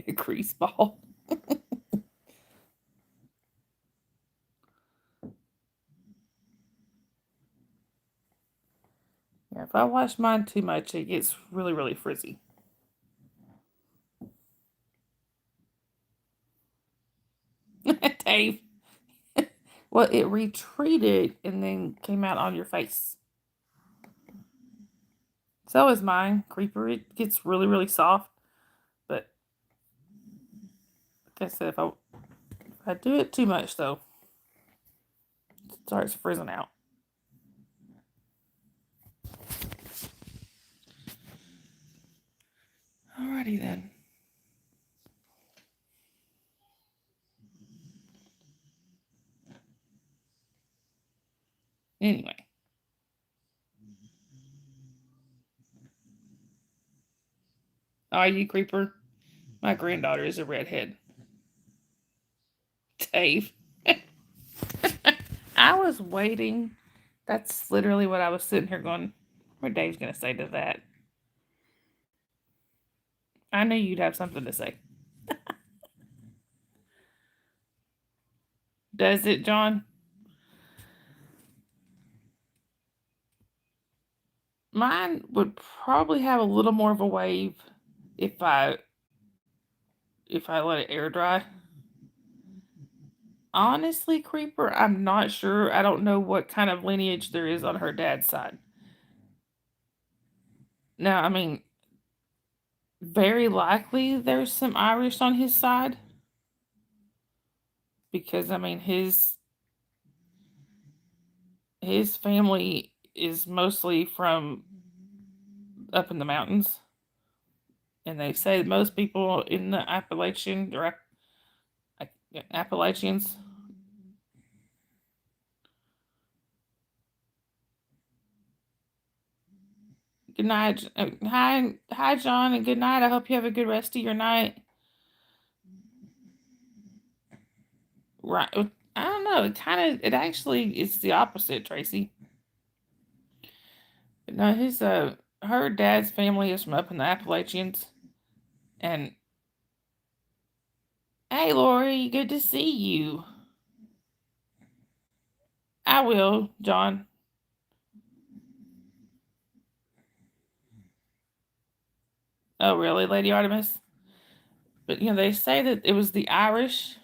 [SPEAKER 1] A grease ball. Yeah, if I wash mine too much, it gets really, really frizzy. Dave. Well, it retreated and then came out on your face. So is mine, Creeper. It gets really, really soft. But like I said, if I do it too much, though, it starts frizzing out. Alrighty then. Anyway. Are you, Creeper? My granddaughter is a redhead. Dave. I was waiting. That's literally what I was sitting here going. What Dave's gonna say to that? I knew you'd have something to say. Does it, John? Mine would probably have a little more of a wave if I let it air dry. Honestly, Creeper, I'm not sure. I don't know what kind of lineage there is on her dad's side. Now, I mean, very likely there's some Irish on his side because I mean his family is mostly from up in the mountains, and they say most people in the Appalachians. Good night. Hi, John, and good night. I hope you have a good rest of your night. Right. I don't know. It actually, it's the opposite, Tracy. No, her dad's family is from up in the Appalachians. And, hey, Lori, good to see you. I will, John. Oh, really, Lady Artemis? But, they say that it was the Irish,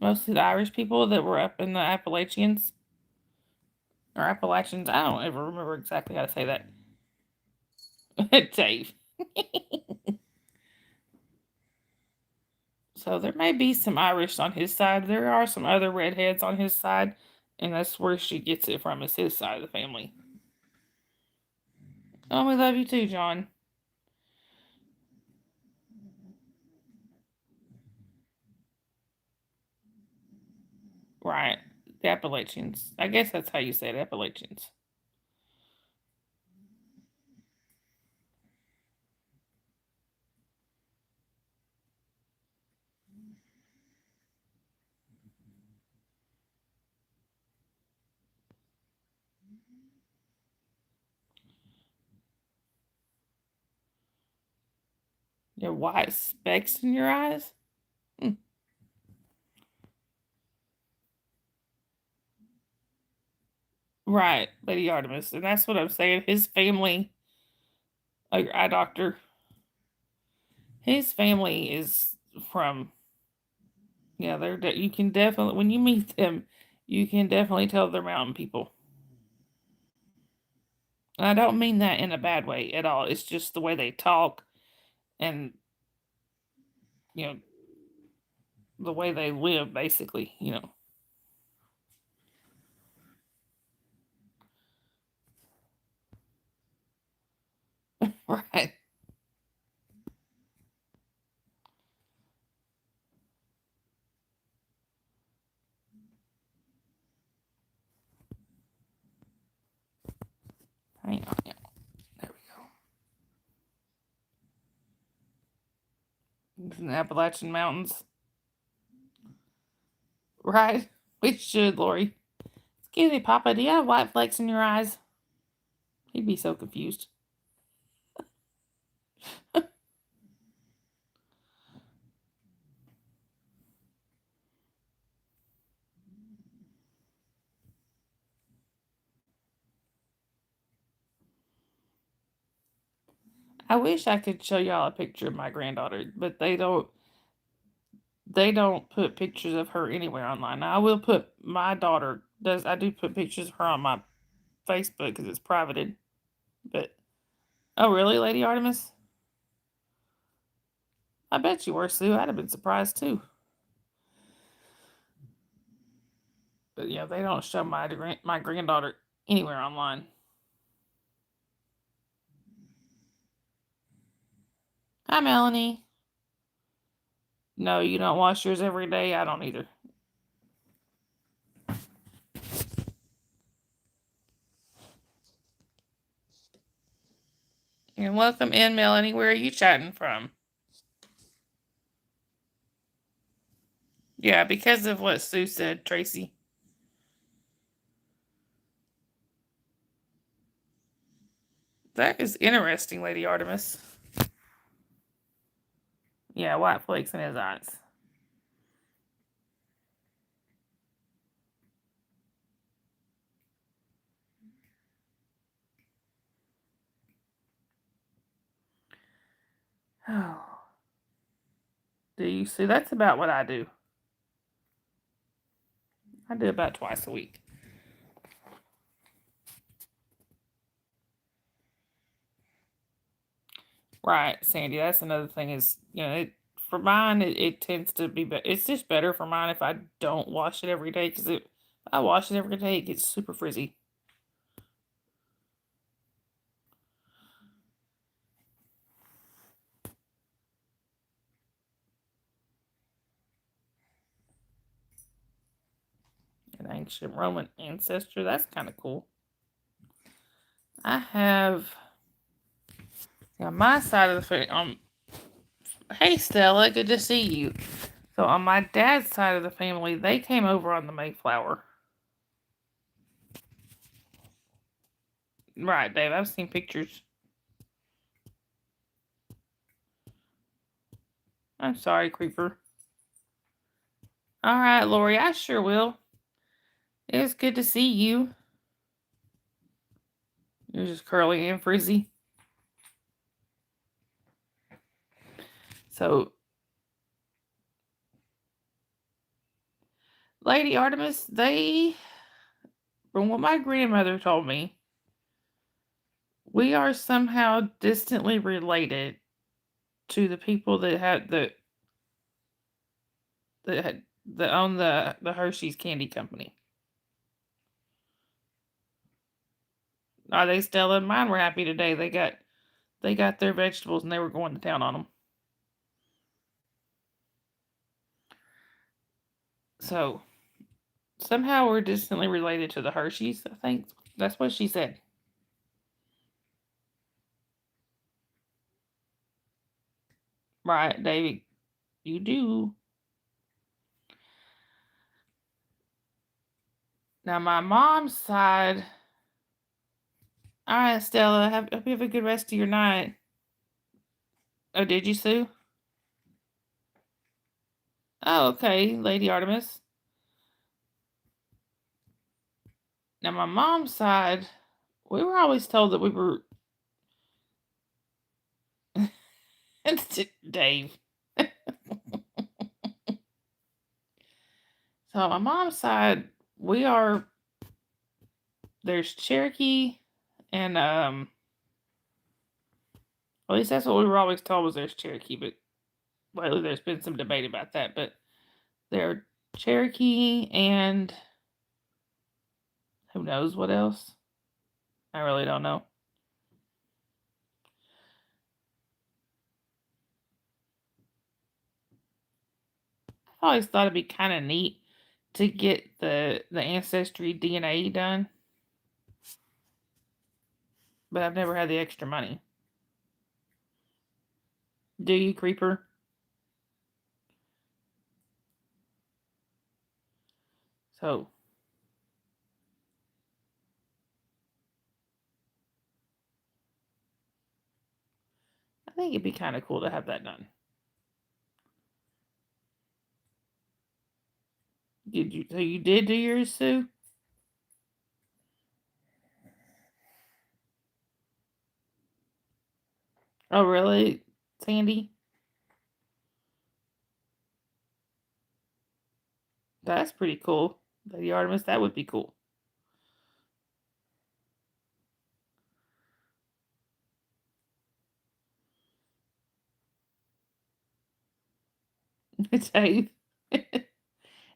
[SPEAKER 1] mostly the Irish people that were up in the Appalachians. Or Appalachians. I don't ever remember exactly how to say that. Dave. So there may be some Irish on his side. There are some other redheads on his side, and that's where she gets it from, is his side of the family. Oh, we love you too, John. Right. The Appalachians. I guess that's how you say it, Appalachians. Your white specks in your eyes? Hmm. Right, Lady Artemis. And that's what I'm saying. His family, your eye doctor, his family is from, yeah, you can definitely, when you meet them, you can definitely tell they're mountain people. And I don't mean that in a bad way at all. It's just the way they talk and, you know, the way they live, basically. Right. Hang on. Yeah. There we go. It's in the Appalachian Mountains. Right? We should, Lori. Excuse me, Papa, do you have white flakes in your eyes? He'd be so confused. I wish I could show y'all a picture of my granddaughter, but they don't put pictures of her anywhere online. Now, I will put my daughter does I do put pictures of her on my Facebook because it's privated. But oh, really, Lady Artemis? I bet you were, Sue. I'd have been surprised too. But yeah, they don't show my granddaughter anywhere online. Hi, Melanie. No, you don't wash yours every day. I don't either. And welcome in, Melanie. Where are you chatting from? Yeah, because of what Sue said, Tracy. That is interesting, Lady Artemis. Yeah, white flakes in his eyes. Oh. Do you see? That's about what I do. I do about twice a week. Right, Sandy. That's another thing is, for mine, it tends to be, it's just better for mine if I don't wash it every day because if I wash it every day, it gets super frizzy. An ancient Roman ancestor. That's kind of cool. I have on my side of the family. Hey Stella, good to see you. So on my dad's side of the family, they came over on the Mayflower. Right, Dave. I've seen pictures. I'm sorry, Creeper. All right, Lori, I sure will. It's good to see you. You're just curly and frizzy. So, Lady Artemis, from what my grandmother told me, we are somehow distantly related to the people that had that own the Hershey's Candy Company. Are they Stella? Mine were happy today. They got their vegetables and they were going to town on them. So somehow we're distantly related to the Hershey's. I think that's what she said. Right, David. You do. Now my mom's side. All right, Stella. Hope you have a good rest of your night. Oh, did you, Sue? Oh, okay, Lady Artemis. Now my mom's side, we were always told that we were. Dave. So on my mom's side, we are. There's Cherokee, and at least that's what we were always told was there's Cherokee. But lately, there's been some debate about that. But they're Cherokee and who knows what else. I really don't know. I always thought it'd be kind of neat to get the ancestry DNA done, but I've never had the extra money. Do you, Creeper? So I think it'd be kind of cool to have that done. Did you? So you did do yours, Sue? Oh, really, Sandy? That's pretty cool. Lady Artemis, that would be cool. Dave.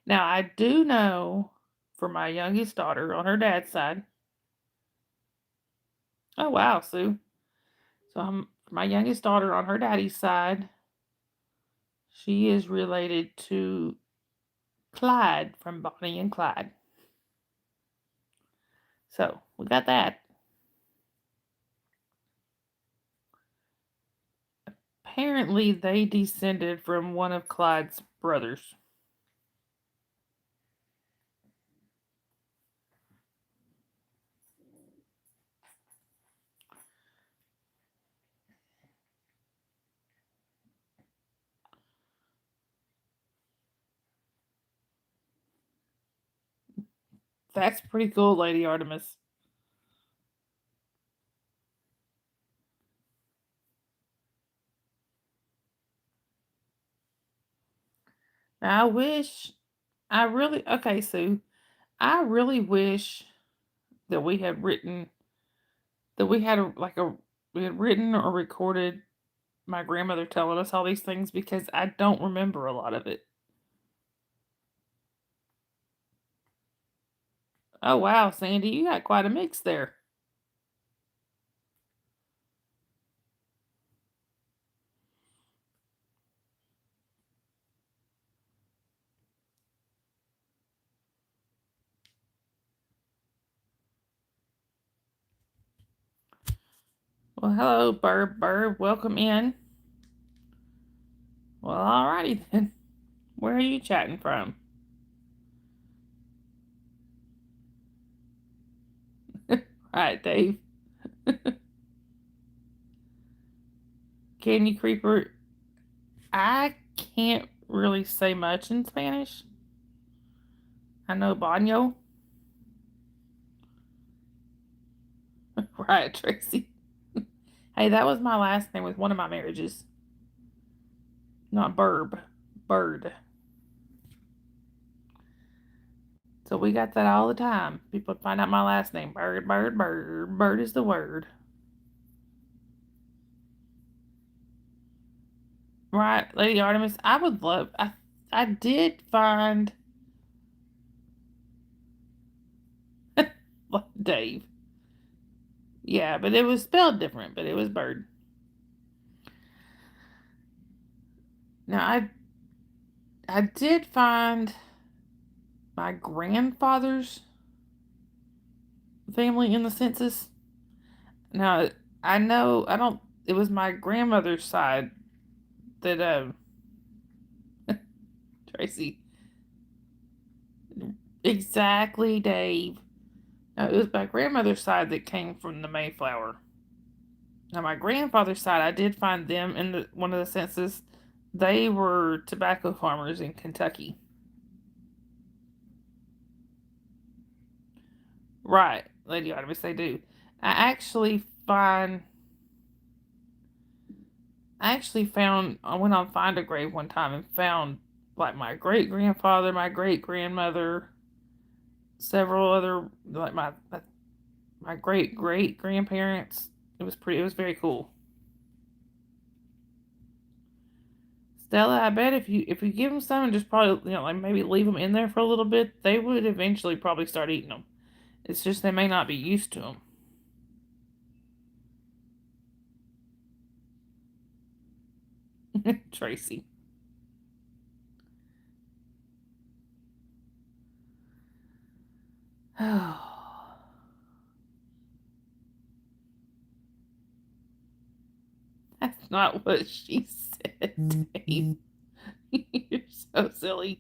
[SPEAKER 1] Now I do know for my youngest daughter on her dad's side. Oh wow, Sue. So my youngest daughter on her daddy's side. She is related to Clyde from Bonnie and Clyde. So we got that. Apparently, they descended from one of Clyde's brothers. That's pretty cool, Lady Artemis. I wish, I really, okay, Sue, I really wish that we had written, that we had we had written or recorded my grandmother telling us all these things because I don't remember a lot of it. Oh, wow, Sandy, you got quite a mix there. Well, hello, Burb. Burb, welcome in. Well, alrighty then. Where are you chatting from? Right, Dave. Candy Creeper. I can't really say much in Spanish. I know baño. Right, Tracy. Hey, that was my last name with one of my marriages. Not Burb. Bird. So we got that all the time. People find out my last name. Bird, bird, bird. Bird is the word. Right, Lady Artemis. I would love. I did find Dave. Yeah, but it was spelled different. But it was bird. Now I did find my grandfather's family in the census. Now I know I don't. It was my grandmother's side that Tracy. Exactly, Dave. Now, it was my grandmother's side that came from the Mayflower. Now, my grandfather's side, I did find them in one of the census. They were tobacco farmers in Kentucky. Right, Lady Artemis, they do. I actually find, I actually found, I went on Find a Grave one time and found like my great grandfather, my great grandmother, several other, like my great great grandparents. It was very cool. Stella, I bet if you give them some and just probably like maybe leave them in there for a little bit, they would eventually probably start eating them. It's just they may not be used to them. Tracy. Oh, that's not what she said, Dave. You're so silly.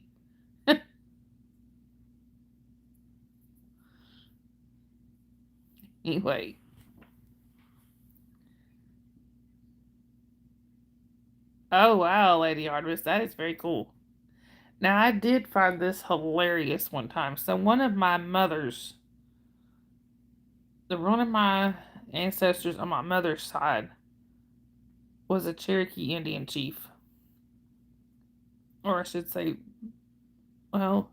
[SPEAKER 1] Anyway, oh wow, Lady Artemis, that is very cool. Now I did find this hilarious one time. So one of my ancestors on my mother's side was a Cherokee Indian chief, or I should say, well,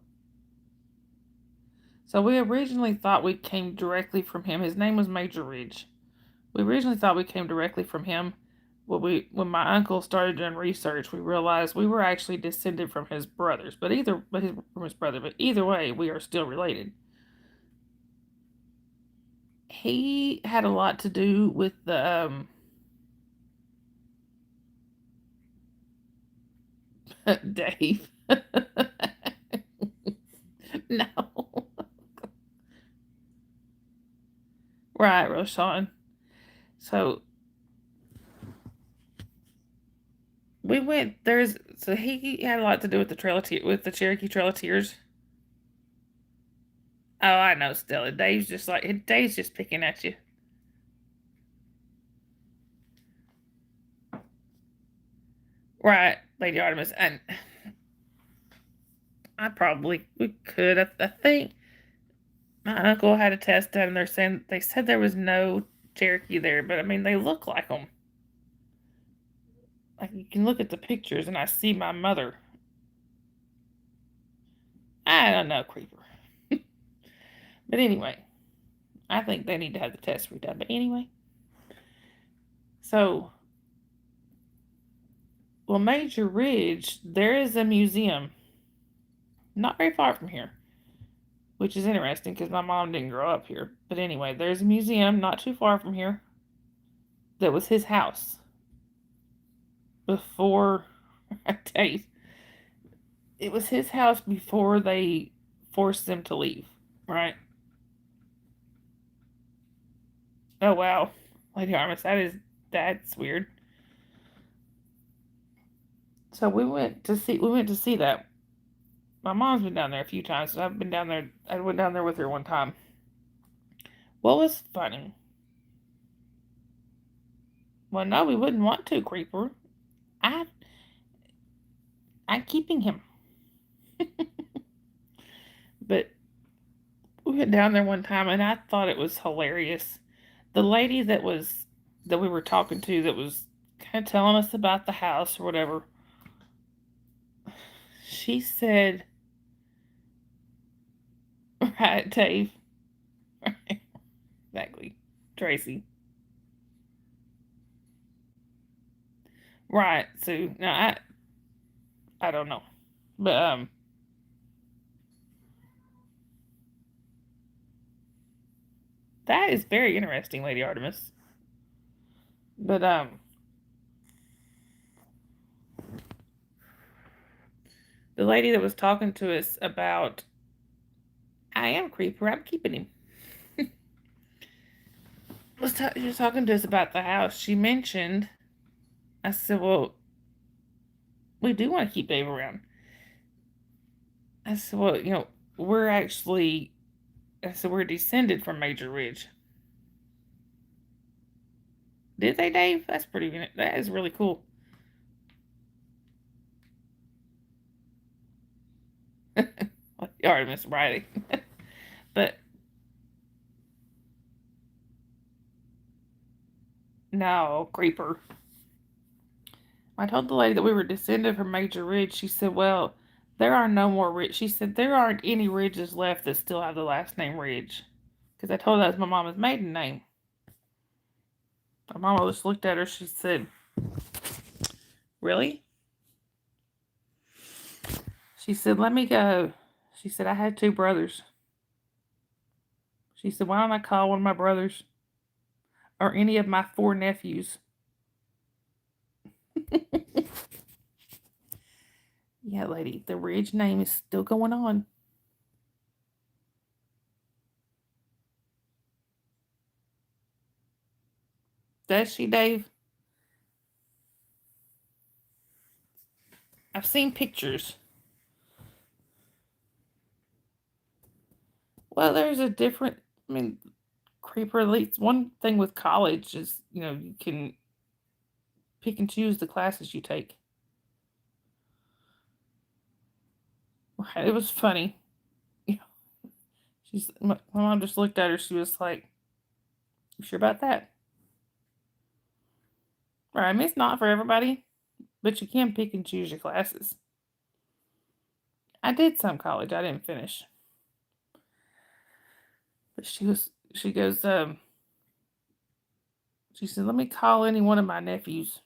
[SPEAKER 1] so we originally thought we came directly from him. His name was Major Ridge. We originally thought we came directly from him. When my uncle started doing research, we realized we were actually descended from his brothers. From his brother. But either way, we are still related. He had a lot to do with the Dave. No, right, Roshan. So we went. So he had a lot to do with with the Cherokee Trail of Tears. Oh, I know, Stella. Dave's just picking at you. Right, Lady Artemis. And we could. I think My uncle had a test done, and they said there was no Cherokee there, but I mean they look like them. Like you can look at the pictures, and I see my mother. I don't know, creeper. But anyway, I think they need to have the test redone. But anyway, so well, Major Ridge, there is a museum not very far from here, which is interesting because my mom didn't grow up here. But anyway, there's a museum not too far from here that was his house before. I tell you, it was his house before they forced them to leave. Right? Oh wow, Lady Armis, that's weird. So we went to see that. My mom's been down there a few times. So I've been down there. I went down there with her one time. What was funny? Well, no, we wouldn't want to, creeper. I I'm keeping him. But we went down there one time, and I thought it was hilarious. The lady that we were talking to that was kind of telling us about the house or whatever. She said, "Right, Dave." Exactly, Tracy. Right, Sue. No, I don't know, but that is very interesting, Lady Artemis. But the lady that was talking to us about I am creeper. I'm keeping him. She was talking to us about the house. She mentioned. I said, "Well, we do want to keep Dave around." I said, "Well, we're actually." I said, "We're descended from Major Ridge." Did they, Dave? That's pretty. That is really cool. Artemis Riley. But no, creeper. I told the lady that we were descended from Major Ridge. She said, "Well, there are no more Ridge." She said, "There aren't any Ridges left that still have the last name Ridge." Because I told her that's my mama's maiden name. My mama just looked at her. She said, "Really?" She said, "Let me go." She said, "I had two brothers." She said, "Why don't I call one of my brothers or any of my four nephews?" Yeah, lady, the Ridge name is still going on. Does she, Dave? I've seen pictures. Well, there's a different. I mean, creeper. At least one thing with college is you can pick and choose the classes you take. Right? It was funny. You know, my mom just looked at her. She was like, "You sure about that?" Right? I mean, it's not for everybody, but you can pick and choose your classes. I did some college. I didn't finish, but she goes. She said, "Let me call any one of my nephews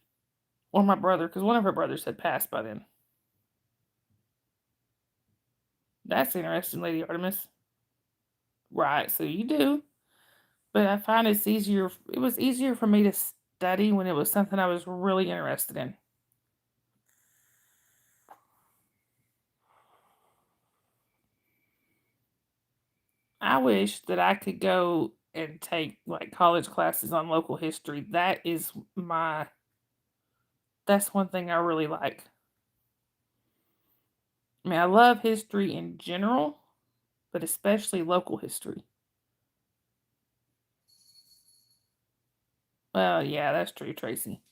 [SPEAKER 1] or my brother, because one of her brothers had passed by then." That's interesting, Lady Artemis. Right, so you do. But I find it was easier for me to study when it was something I was really interested in. I wish that I could go and take like college classes on local history. That's one thing I really like. I mean, I love history in general, but especially local history. Well, yeah, that's true, Tracy.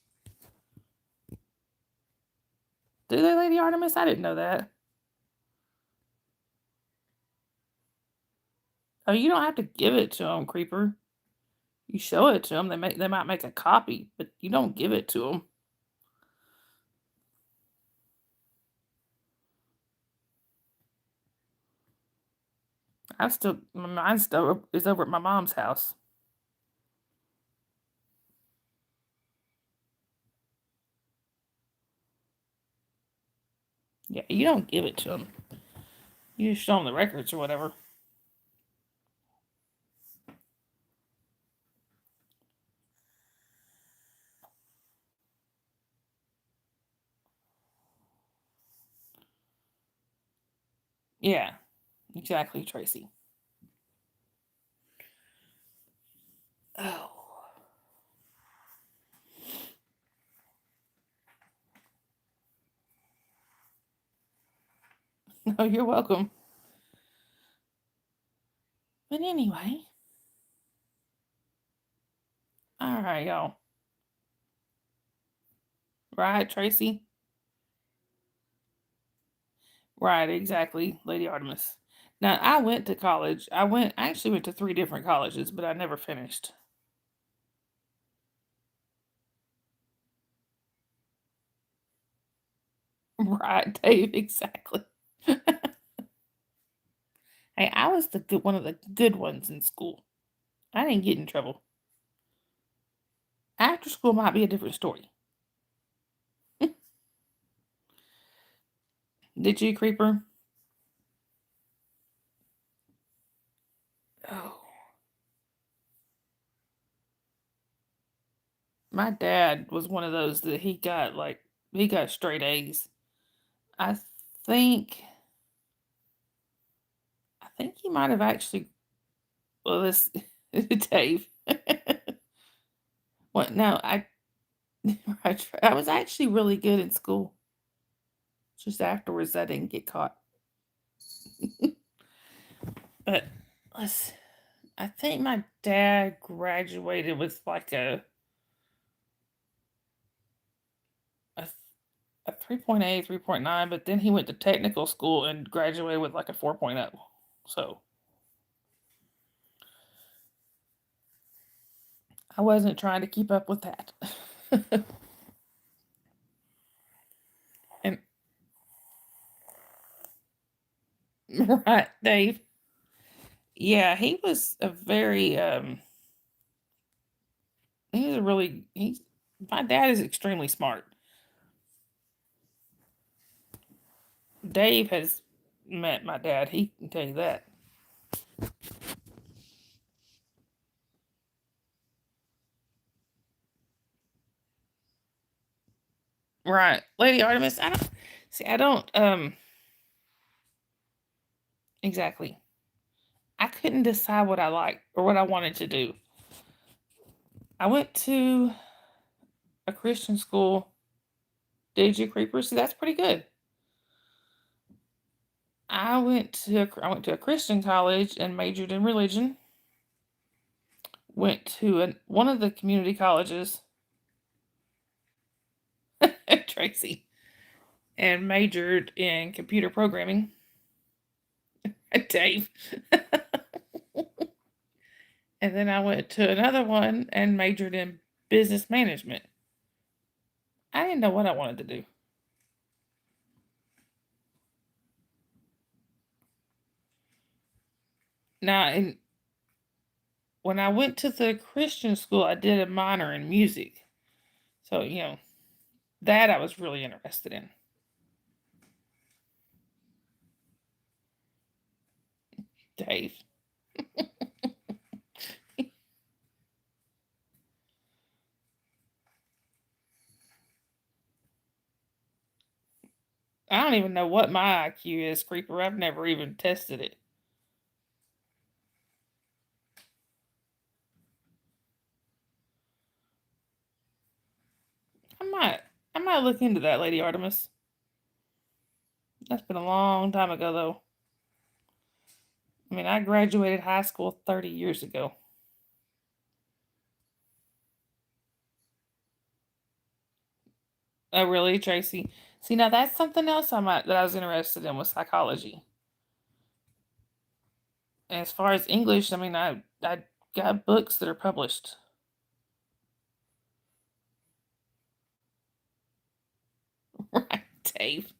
[SPEAKER 1] Do they, Lady Artemis? I didn't know that. Oh, you don't have to give it to them, creeper. You show it to them. They might make a copy, but you don't give it to them. Mine still is over at my mom's house. Yeah, you don't give it to them. You just show them the records or whatever. Yeah, exactly, Tracy. Oh. No, you're welcome. But anyway, all right, y'all. Right, Tracy? Right, exactly, Lady Artemis. Now, I went to college. I actually went to 3 different colleges, but I never finished. Right, Dave, exactly. Hey, I was one of the good ones in school. I didn't get in trouble. After school might be a different story. Did you, Creeper? Oh. My dad was one of those that he got straight A's. I think I think he might have actually well this Dave. What no, I was actually really good in school. Just afterwards I didn't get caught. But let's I think my dad graduated with like a a 3.8, 3.9, but then he went to technical school and graduated with like a 4.0. So I wasn't trying to keep up with that. And right, Dave. Yeah, he was a very he's a really he's my dad is extremely smart. Dave has met my dad, he can tell you that. Right. Lady Artemis, I don't exactly. I couldn't decide what I liked or what I wanted to do. I went to a Christian school. Did you, Creeper? See, that's pretty good. I went to a Christian college and majored in religion. Went to one of the community colleges, Tracy, and majored in computer programming. Dave. And then I went to another one and majored in business management. I didn't know what I wanted to do. Now, when I went to the Christian school, I did a minor in music. So, that I was really interested in. Dave. I don't even know what my IQ is, Creeper. I've never even tested it. I might I might look into that, Lady Artemis. That's been a long time ago though. I mean, I graduated high school 30 years ago. Oh, really, Tracy? See, now that's something else that I was interested in with psychology. As far as English, I mean, I got books that are published. Right, Dave.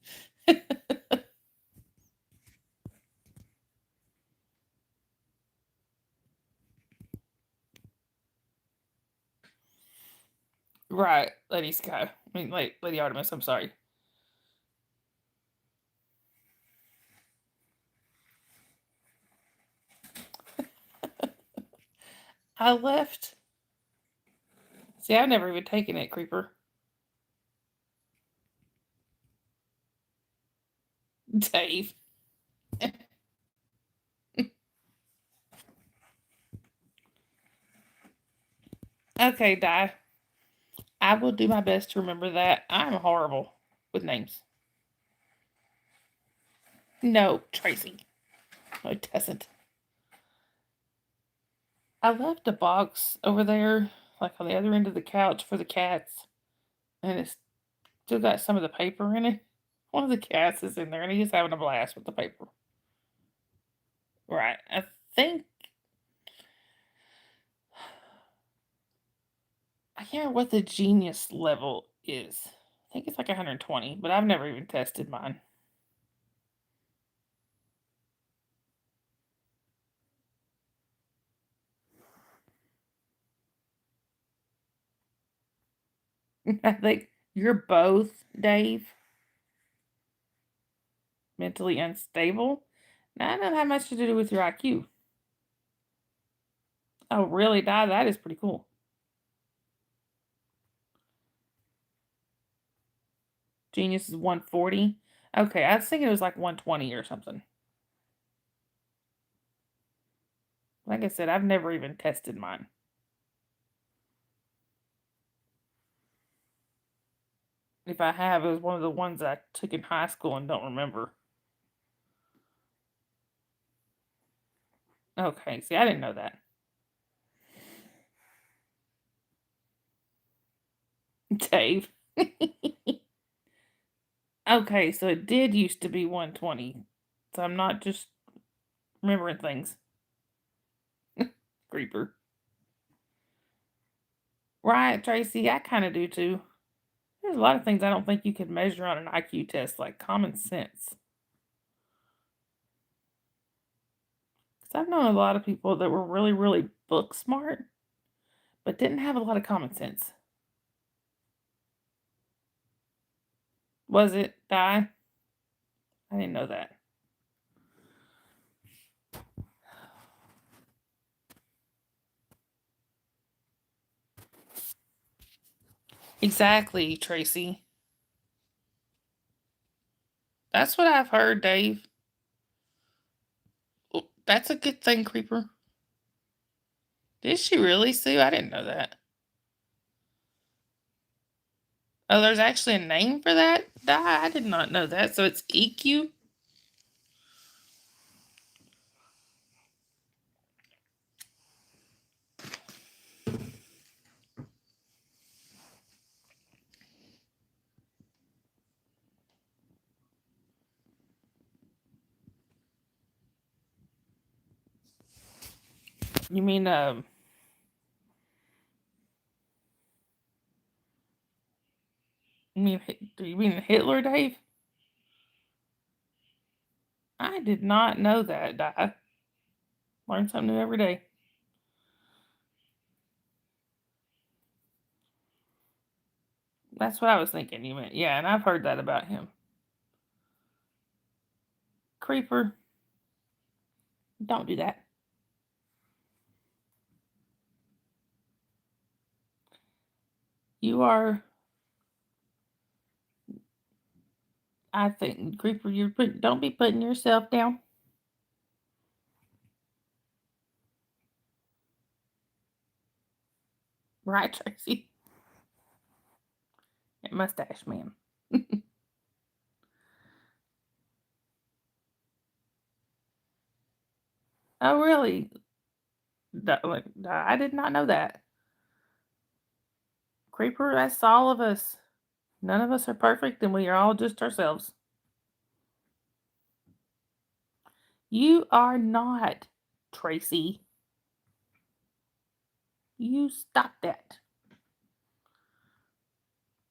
[SPEAKER 1] Right, Lady Sky. I mean, Lady Artemis. I'm sorry. I left. See, I've never even taken it, Creeper. Dave. Okay, Di. I will do my best to remember that. I'm horrible with names. No, Tracy. No, it doesn't. I left a box over there, like on the other end of the couch for the cats, and it's still got some of the paper in it. One of the cats is in there, and he's having a blast with the paper. Right. I think I can't remember what the genius level is. I think it's like 120, but I've never even tested mine. I think you're both, Dave, mentally unstable. Now, I don't have much to do with your IQ. Oh, really, Di? That is pretty cool. Genius is 140. Okay, I was thinking it was like 120 or something. Like I said, I've never even tested mine. If I have, it was one of the ones I took in high school and don't remember. Okay, see, I didn't know that. Dave. Okay, so it did used to be 120. So I'm not just remembering things. Creeper. Right, Tracy, I kind of do too. There's a lot of things I don't think you could measure on an IQ test, like common sense. Because I've known a lot of people that were really, really book smart, but didn't have a lot of common sense. Was it, Di? I didn't know that. Exactly, Tracy. That's what I've heard, Dave. Well, that's a good thing, Creeper. Did she really, Sue? I didn't know that. Oh, there's actually a name for that? Di? I did not know that. So it's EQ? You mean, do you mean Hitler, Dave? I did not know that, Di. Learn something new every day. That's what I was thinking you meant. Yeah, and I've heard that about him. Creeper, don't do that. You are, I think, Creeper, don't be putting yourself down. Right, Tracy? Mustache man. Oh, really? I did not know that. Creeper, that's all of us. None of us are perfect, and we are all just ourselves. You are not. Tracy. You stop that.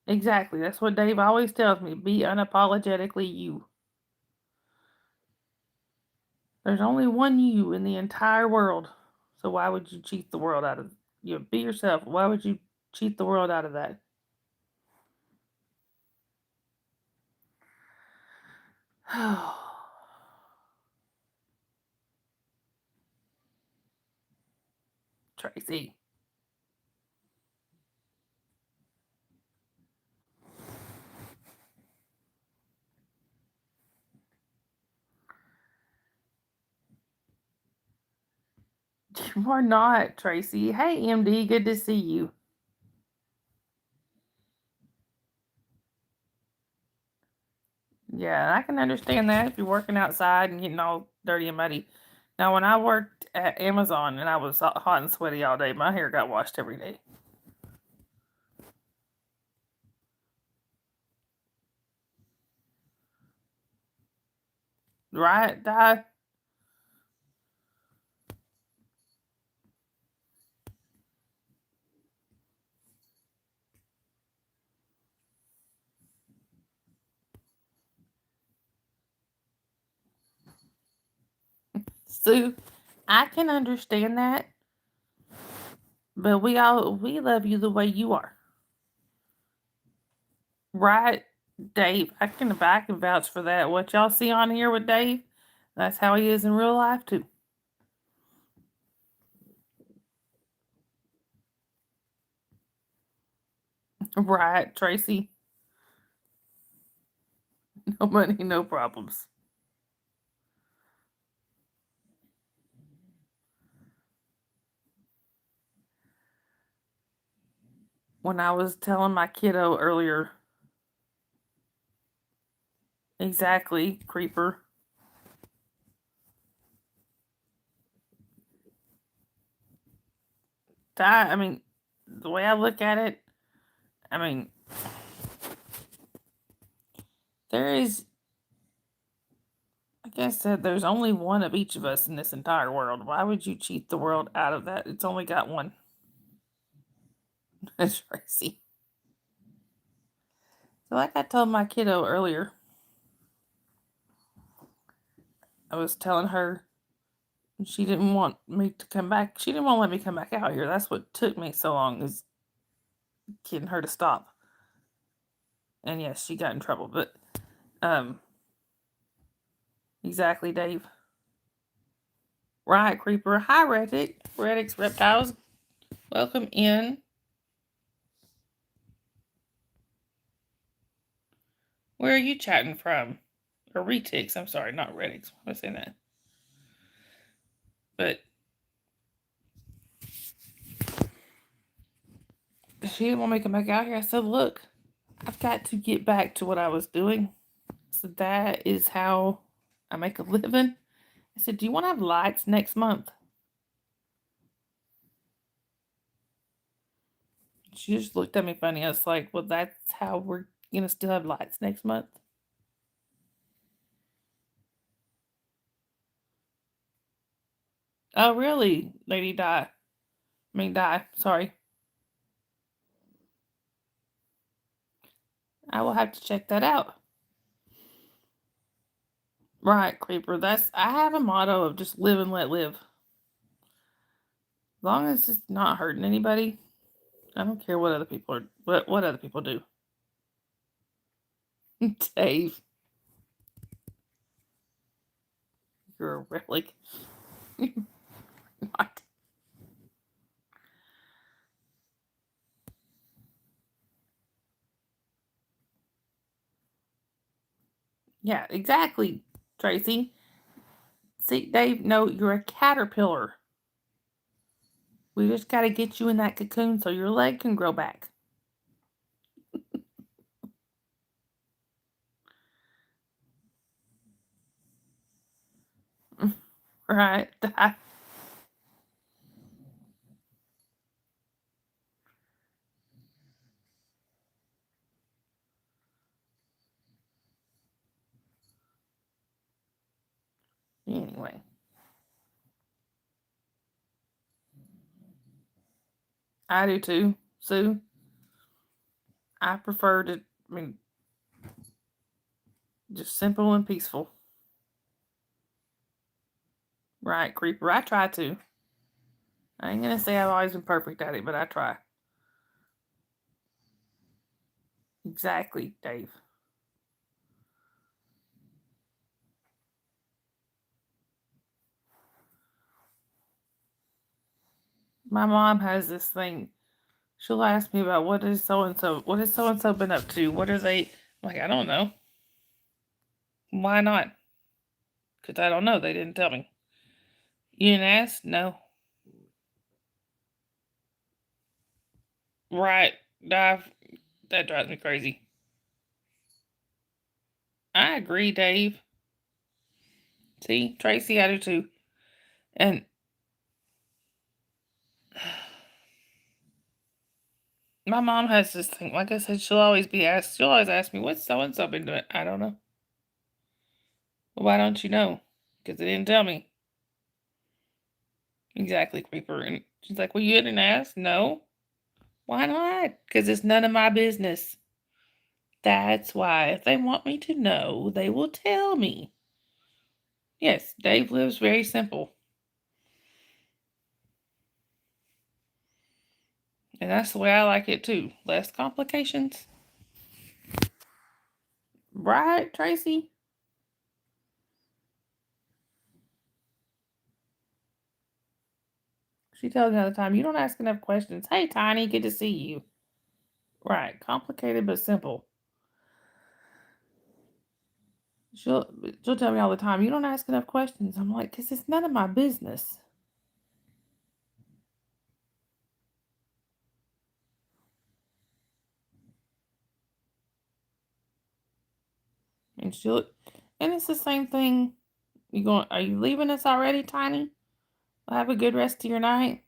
[SPEAKER 1] Exactly. That's what Dave always tells me. Be unapologetically you. There's only one you in the entire world. So why would you cheat the world out of you? Be yourself. Why would you cheat the world out of that? Tracy. You are not, Tracy. Hey, MD, good to see you. Yeah, I can understand that if you're working outside and getting all dirty and muddy. Now, when I worked at Amazon and I was hot and sweaty all day, my hair got washed every day. Right, Di? Sue, I can understand that, but we love you the way you are. Right, Dave? I can vouch for that. What y'all see on here with Dave, that's how he is in real life too. Right, Tracy? No money, no problems. When I was telling my kiddo earlier, exactly, creeper. I mean, the way I look at it, I mean, there is, like I said, there's only one of each of us in this entire world. Why would you cheat the world out of that? It's only got one. That's crazy. So, like I told my kiddo earlier, I was telling her she didn't want me to come back. She didn't want to let me come back out here. That's what took me so long, is getting her to stop. And yes, she got in trouble, but um, exactly, Dave. Right, creeper. Hi, Reddick. Reddick's reptiles. Welcome in. Where are you chatting from? Or retics? I'm sorry, not Reddicks. Why am I saying that? But she didn't want me to come back out here. I said, look, I've got to get back to what I was doing. So that is how I make a living. I said, do you want to have lights next month? She just looked at me funny. I was like, well, that's how we're going to still have lights next month. Oh, really, Lady Di? I mean, Di, sorry. I will have to check that out. Right, Creeper. I have a motto of just live and let live. As long as it's not hurting anybody, I don't care what other people are, what other people do. Dave, you're a relic. Not. Yeah, exactly, Tracy. See, Dave, no, you're a caterpillar. We just got to get you in that cocoon so your leg can grow back. Right? Anyway, I do too, Sue. I prefer to, just simple and peaceful. Right, Creeper. I try to. I ain't gonna say I've always been perfect at it, but I try. Exactly, Dave. My mom has this thing. She'll ask me about what has so and so been up to? What are they like? I don't know. Why not? Because I don't know. They didn't tell me. You didn't ask? No. Right. That drives me crazy. I agree, Dave. See, Tracy, I do too. And my mom has this thing. Like I said, she'll always ask me, what's so and so been doing? I don't know. Well, why don't you know? Because they didn't tell me. Exactly, Creeper. And she's like, well, you didn't ask? No. Why not? Because it's none of my business. That's why. If they want me to know, they will tell me. Yes, Dave lives very simple. And that's the way I like it too. Less complications. Right, Tracy? She tells me all the time, you don't ask enough questions. Hey, Tiny, good to see you. Right, complicated but simple. She'll she'll tell me all the time, you don't ask enough questions. I'm like, because it's none of my business. And it's the same thing. Are you leaving us already, Tiny? Well, have a good rest of your night.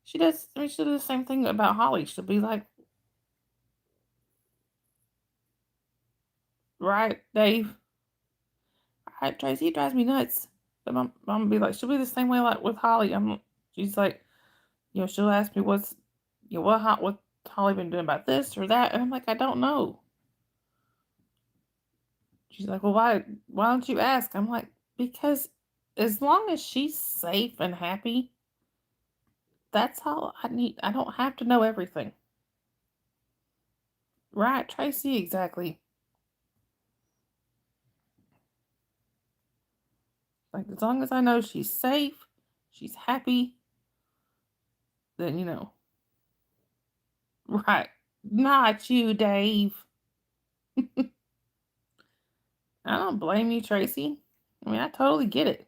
[SPEAKER 1] She'll do the same thing about Holly. She'll be like, right, Dave. Right, Tracy, it drives me nuts. But my mom will be like, she'll be the same way like with Holly. She's like, she'll ask me what Holly been doing about this or that, and I'm like, I don't know. She's like, well, why don't you ask? I'm like, because as long as she's safe and happy, that's all I need. I don't have to know everything. Right, Tracy, exactly. Like, as long as I know she's safe, she's happy, then, Right. Not you, Dave. I don't blame you, Tracy. I totally get it.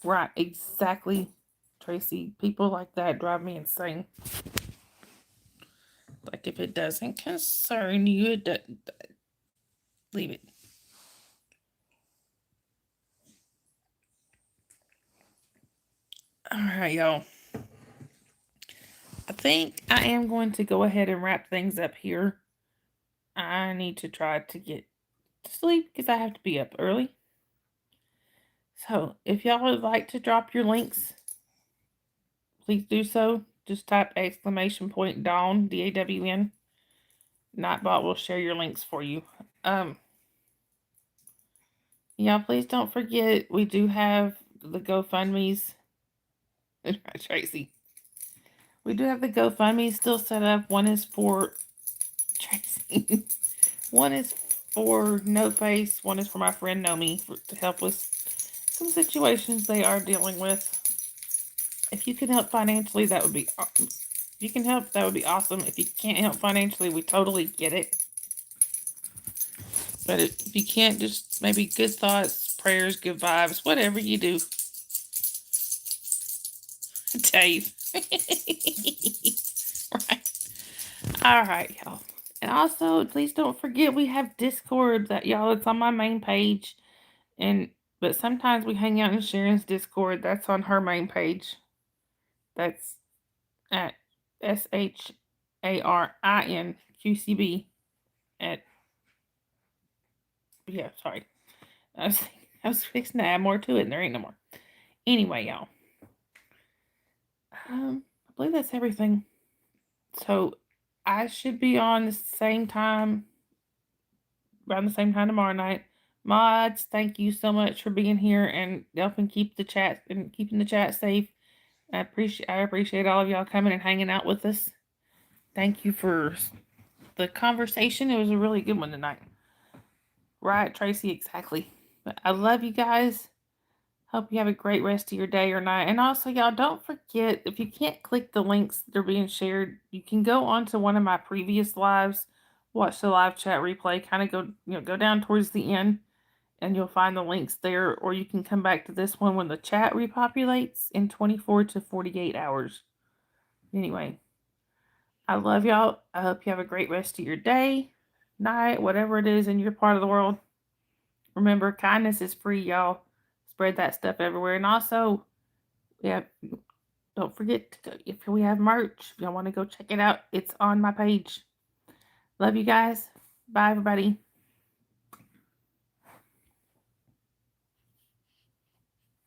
[SPEAKER 1] Right, exactly, Tracy. People like that drive me insane. Like, if it doesn't concern you, leave it. All right, y'all. I think I am going to go ahead and wrap things up here. I need to try to get to sleep because I have to be up early. So, if y'all would like to drop your links, please do so. Just type !Dawn, DAWN. Nightbot will share your links for you. Yeah, please don't forget we do have the GoFundMe's. Tracy. We do have the GoFundMe still set up. One is for Tracy. One is for No Face. One is for my friend Nomi to help with some situations they are dealing with. If you can help financially, that would be. If you can help, that would be awesome. If you can't help financially, we totally get it. But if you can't, just maybe good thoughts, prayers, good vibes, whatever you do. Dave. Right. All right, y'all. And also, please don't forget we have Discord that y'all. It's on my main page, but sometimes we hang out in Sharon's Discord. That's on her main page. That's at SH ARINQCB at, yeah, sorry. I was fixing to add more to it and there ain't no more. Anyway, y'all. I believe that's everything. So I should be on the same time, around the same time tomorrow night. Mods, thank you so much for being here and helping keep the chat and keeping the chat safe. I appreciate all of y'all coming and hanging out with us. Thank you for the conversation. It was a really good one tonight. Right, Tracy, exactly. But I love you guys. Hope you have a great rest of your day or night. And also, y'all, don't forget, if you can't click the links that are being shared, you can go on to one of my previous lives, watch the live chat replay, kind of go down towards the end, and you'll find the links there. Or you can come back to this one when the chat repopulates in 24 to 48 hours. Anyway, I love y'all. I hope you have a great rest of your day, night, whatever it is in your part of the world. Remember, kindness is free, y'all. Spread that stuff everywhere. And also, yeah, don't forget to go, if we have merch, if y'all want to go check it out, it's on my page. Love you guys. Bye, everybody.